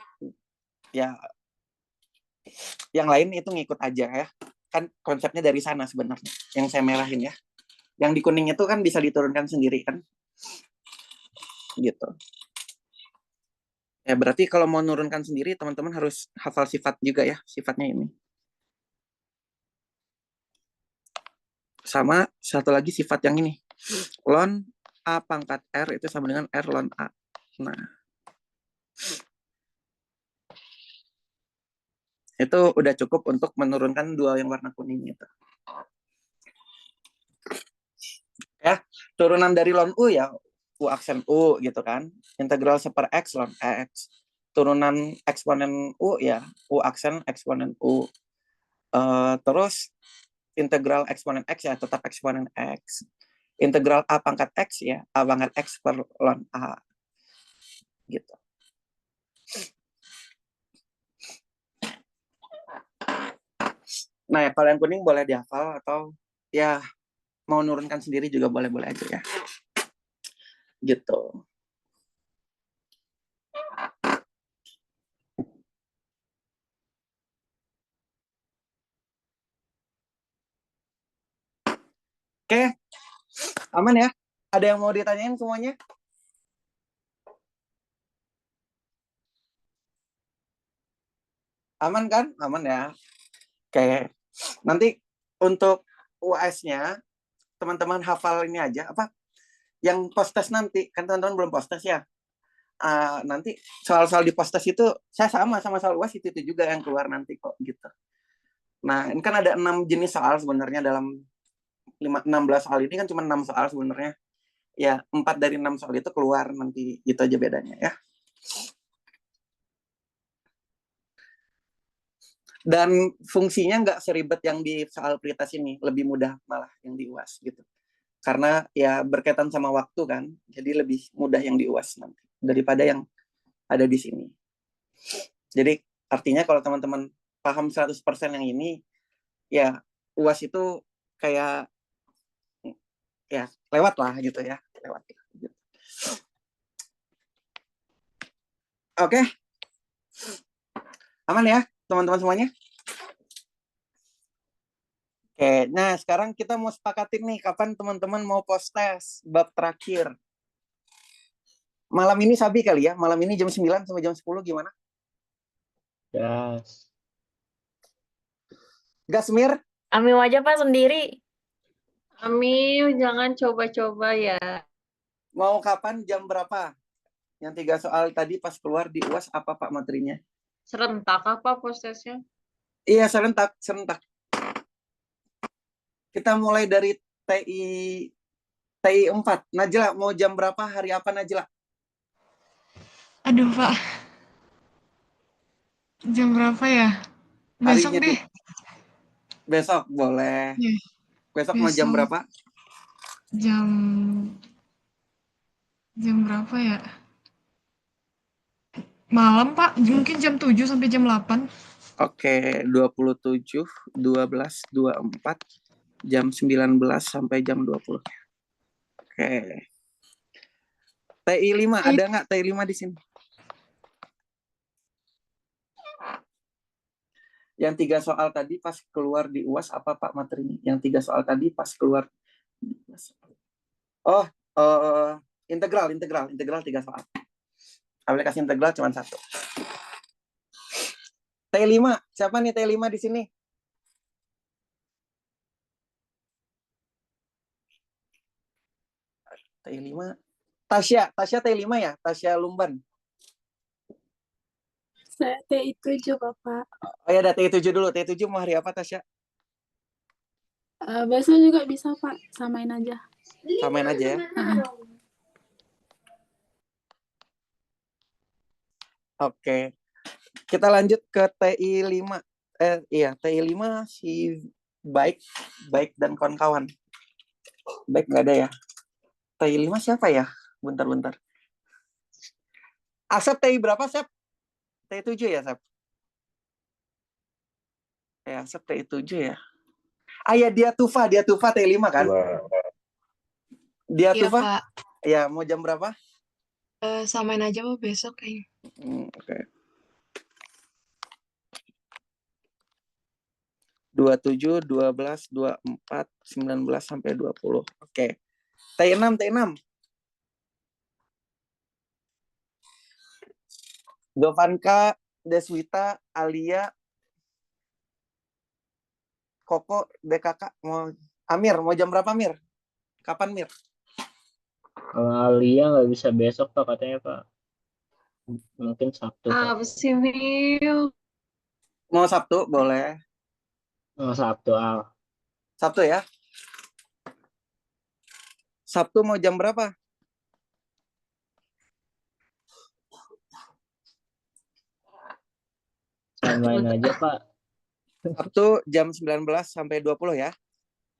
[SPEAKER 1] Ya, yang lain itu ngikut aja ya. Kan konsepnya dari sana sebenarnya. Yang saya merahin ya. Yang di kuning itu kan bisa diturunkan sendiri kan. Gitu. Ya berarti kalau mau menurunkan sendiri teman-teman harus hafal sifat juga ya. Sifatnya ini. Sama satu lagi sifat yang ini. Ln A pangkat R itu sama dengan R ln A. Nah. Itu udah cukup untuk menurunkan dua yang warna kuning itu. Ya, turunan dari ln U ya, U aksen U gitu kan. Integral 1/x ln X. Turunan eksponen U ya, U aksen eksponen U. Terus integral eksponen X ya, tetap eksponen X. Integral A pangkat X ya, A pangkat X per ln A. Gitu. Nah, ya, kalau yang kuning boleh dihafal atau ya mau nurunkan sendiri juga boleh-boleh aja ya. Gitu. Oke, aman ya? Ada yang mau ditanyain semuanya? Aman kan? Aman ya. Oke. Nanti untuk UAS-nya teman-teman hafal ini aja apa? Yang post test nanti kan teman-teman belum post test ya. Nanti soal-soal di post test itu saya sama soal UAS itu juga yang keluar nanti kok gitu. Nah, ini kan ada 6 jenis soal sebenarnya dalam 16 soal ini kan cuma 6 soal sebenarnya. Ya, 4 dari 6 soal itu keluar nanti itu aja bedanya ya. Dan fungsinya nggak seribet yang di soal pretest ini, lebih mudah malah yang di UAS gitu. Karena ya berkaitan sama waktu kan, jadi lebih mudah yang di UAS nanti daripada yang ada di sini. Jadi artinya kalau teman-teman paham 100% yang ini, ya UAS itu kayak ya lewat lah gitu ya, lewat. Gitu. Oke, aman ya teman-teman semuanya? Oke, nah sekarang kita mau sepakatin nih kapan teman-teman mau post tes bab terakhir. Malam ini Sabi kali ya, malam ini jam 9 sampai jam 10 gimana?
[SPEAKER 6] Gas.
[SPEAKER 1] Gasmir,
[SPEAKER 4] Ambil aja Pak sendiri.
[SPEAKER 2] Amil, jangan coba-coba ya.
[SPEAKER 1] mau kapan jam berapa? Yang 3 soal tadi pas keluar di UAS apa Pak materinya?
[SPEAKER 2] Serentak apa prosesnya?
[SPEAKER 1] Iya, serentak. Kita mulai dari TI 4. Najla, mau jam berapa? Hari apa Najla?
[SPEAKER 7] Aduh, Pak. Jam berapa ya? Besok
[SPEAKER 1] Harinya
[SPEAKER 7] deh.
[SPEAKER 1] besok boleh.
[SPEAKER 7] Iya,
[SPEAKER 1] Besok mau jam
[SPEAKER 7] besok.
[SPEAKER 1] berapa?
[SPEAKER 7] Jam berapa ya? Malam, Pak. Mungkin jam 7 sampai jam 8.
[SPEAKER 1] Oke, 27, 12, 24, jam 19 sampai jam 20. Oke. TI 5, ada nggak TI 5 di sini? Yang 3 soal tadi pas keluar di UAS apa Pak materinya? Yang 3 soal tadi pas keluar di UAS. Oh, integral 3 soal. Aplikasi integral cuma 1. T5, siapa nih T5 di sini? T5. Tasya T5 ya? Tasya Lumban.
[SPEAKER 8] Saya T7 Bapak.
[SPEAKER 1] Oh ya, ada T7 dulu. T7 mau hari apa Tasya?
[SPEAKER 8] Besok juga bisa Pak, samain aja.
[SPEAKER 1] Samain aja ya. Oke. Kita lanjut ke TI 5. Iya, TI 5 si baik dan kawan-kawan. Baik nggak ada ya. TI 5 siapa ya? Bentar. Asep TI berapa, Sep? TI 7 ya, Sep? Ya, Asep TI 7 ya. Ah ya, dia Tufa TI 5 kan? Dia
[SPEAKER 7] Iya,
[SPEAKER 1] Tufa?
[SPEAKER 7] Pak.
[SPEAKER 1] Ya, mau jam berapa?
[SPEAKER 7] Samain aja, Pak, besok kayaknya.
[SPEAKER 1] Oke. 27, 12, 24, 19 sampai 20. Oke. T6. Govanka, Deswita, Alia, Koko, DKK, mau Amir, mau jam berapa Mir? Kapan Mir?
[SPEAKER 6] Kalau Alia nggak bisa besok Pak katanya Pak. Mungkin Sabtu Pak.
[SPEAKER 2] Apa sih, Mil?
[SPEAKER 1] Mau Sabtu, boleh.
[SPEAKER 6] Oh, Sabtu Al.
[SPEAKER 1] Sabtu ya. Sabtu mau jam berapa?
[SPEAKER 6] Samain aja Pak.
[SPEAKER 1] Sabtu jam 19 sampai 20 ya.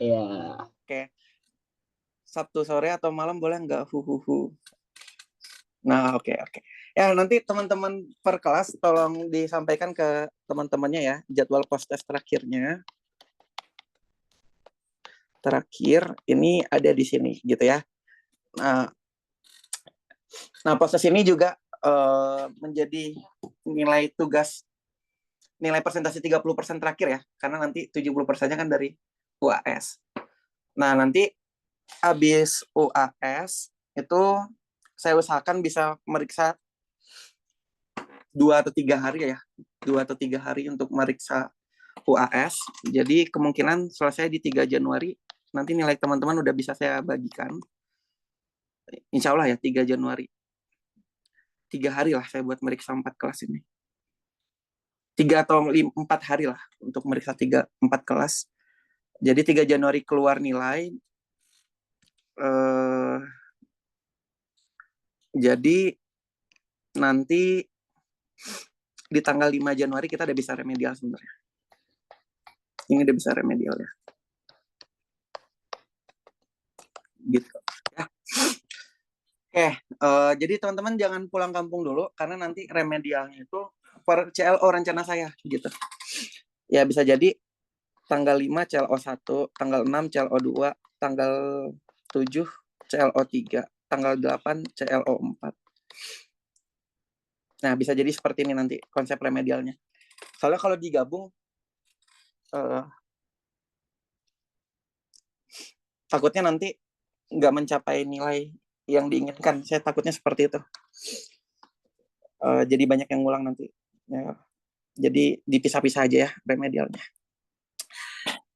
[SPEAKER 6] Iya.
[SPEAKER 1] Oke. Sabtu sore atau malam boleh nggak? Nah, oke. Ya, nanti teman-teman per kelas tolong disampaikan ke teman-temannya ya, jadwal post test terakhirnya. Terakhir, ini ada di sini, gitu ya. Nah post test ini juga menjadi nilai tugas, nilai persentase 30% terakhir ya, karena nanti 70%-nya kan dari UAS. Nah, nanti habis UAS, itu saya usahakan bisa meriksa 2 atau 3 hari ya, 2 atau 3 hari untuk meriksa UAS. Jadi kemungkinan selesai di 3 Januari, nanti nilai teman-teman udah bisa saya bagikan. Insya Allah ya, 3 Januari. 3 hari lah saya buat meriksa 4 kelas ini. 3 atau 4 hari lah untuk meriksa 4 kelas. Jadi 3 Januari keluar nilai. Jadi nanti di tanggal 5 Januari kita udah bisa remedial sebenarnya. Ini udah bisa remedial ya. Gitu. Ya. Oke, jadi teman-teman jangan pulang kampung dulu karena nanti remedialnya itu per CLO rencana saya gitu. Ya bisa jadi tanggal 5 CLO 1, tanggal 6 CLO 2, tanggal 7 CLO 3, tanggal 8 CLO 4. Nah, bisa jadi seperti ini nanti konsep remedialnya. Soalnya kalau digabung takutnya nanti nggak mencapai nilai yang diinginkan. Saya takutnya seperti itu. Jadi banyak yang ngulang nanti. Ya. Jadi dipisah-pisah aja ya remedialnya.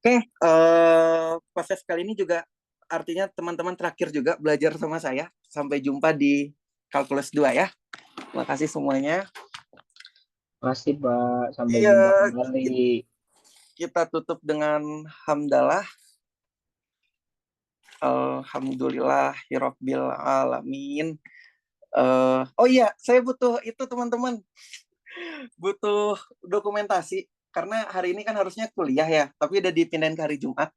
[SPEAKER 1] Oke, proses kali ini juga artinya teman-teman terakhir juga belajar sama saya. Sampai jumpa di kalkulus 2 ya. Makasih semuanya.
[SPEAKER 6] Makasih Pak, sampai
[SPEAKER 1] Iya,
[SPEAKER 6] jumpa kembali.
[SPEAKER 1] kita tutup dengan hamdalah. Alhamdulillahirabbil alamin. Oh iya, saya butuh itu teman-teman. Butuh dokumentasi karena hari ini kan harusnya kuliah ya, tapi udah dipindahin ke hari Jumat.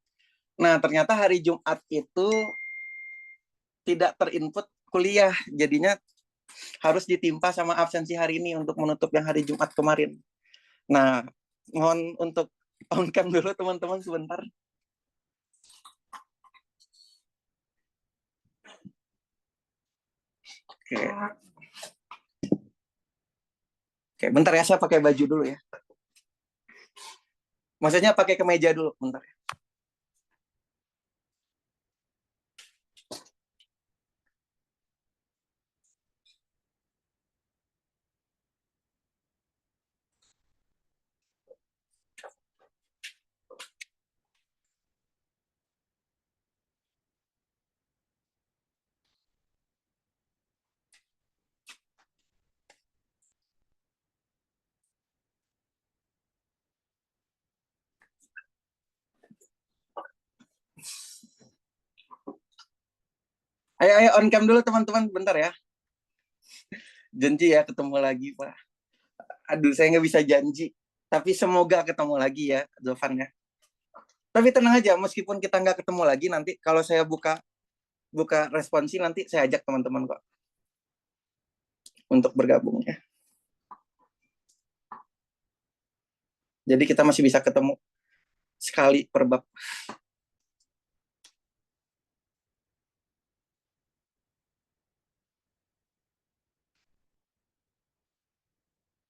[SPEAKER 1] Nah, ternyata hari Jumat itu tidak terinput kuliah, jadinya harus ditimpa sama absensi hari ini untuk menutup yang hari Jumat kemarin. Nah, mohon untuk on cam dulu teman-teman sebentar. Oke. Oke, bentar ya, saya pakai baju dulu ya. Maksudnya pakai kemeja dulu, bentar ya. Ayo on cam dulu teman-teman, bentar ya. Janji ya ketemu lagi, Pak. Aduh, saya nggak bisa janji. Tapi semoga ketemu lagi ya, Zofan ya. Tapi tenang aja, meskipun kita nggak ketemu lagi, nanti kalau saya buka responsi, nanti saya ajak teman-teman kok untuk bergabung ya. Jadi kita masih bisa ketemu sekali per bab.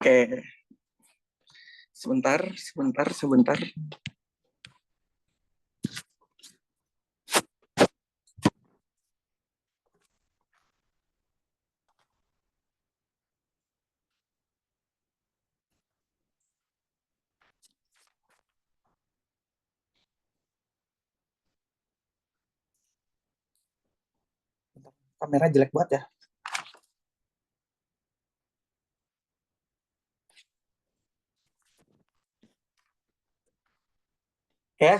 [SPEAKER 1] Oke. Sebentar. Kamera jelek banget ya. Oke,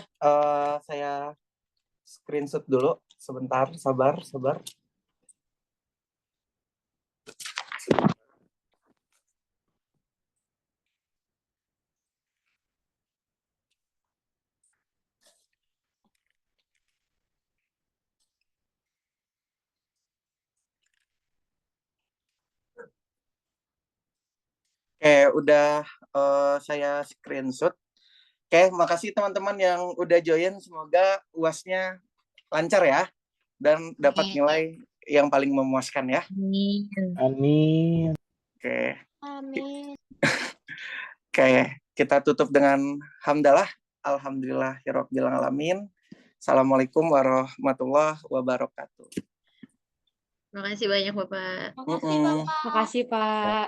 [SPEAKER 1] saya screenshot dulu. Sebentar, sabar. Oke, udah saya screenshot. Oke, makasih teman-teman yang udah join. Semoga UAS-nya lancar ya dan dapat nilai yang paling memuaskan ya.
[SPEAKER 6] Amin.
[SPEAKER 1] Oke.
[SPEAKER 4] Amin.
[SPEAKER 1] Oke, kita tutup dengan hamdalah. Alhamdulillahirabbil alamin. Assalamualaikum warahmatullahi wabarakatuh.
[SPEAKER 2] Makasih banyak Bapak.
[SPEAKER 4] Makasih Bapak.
[SPEAKER 9] Makasih, Pak.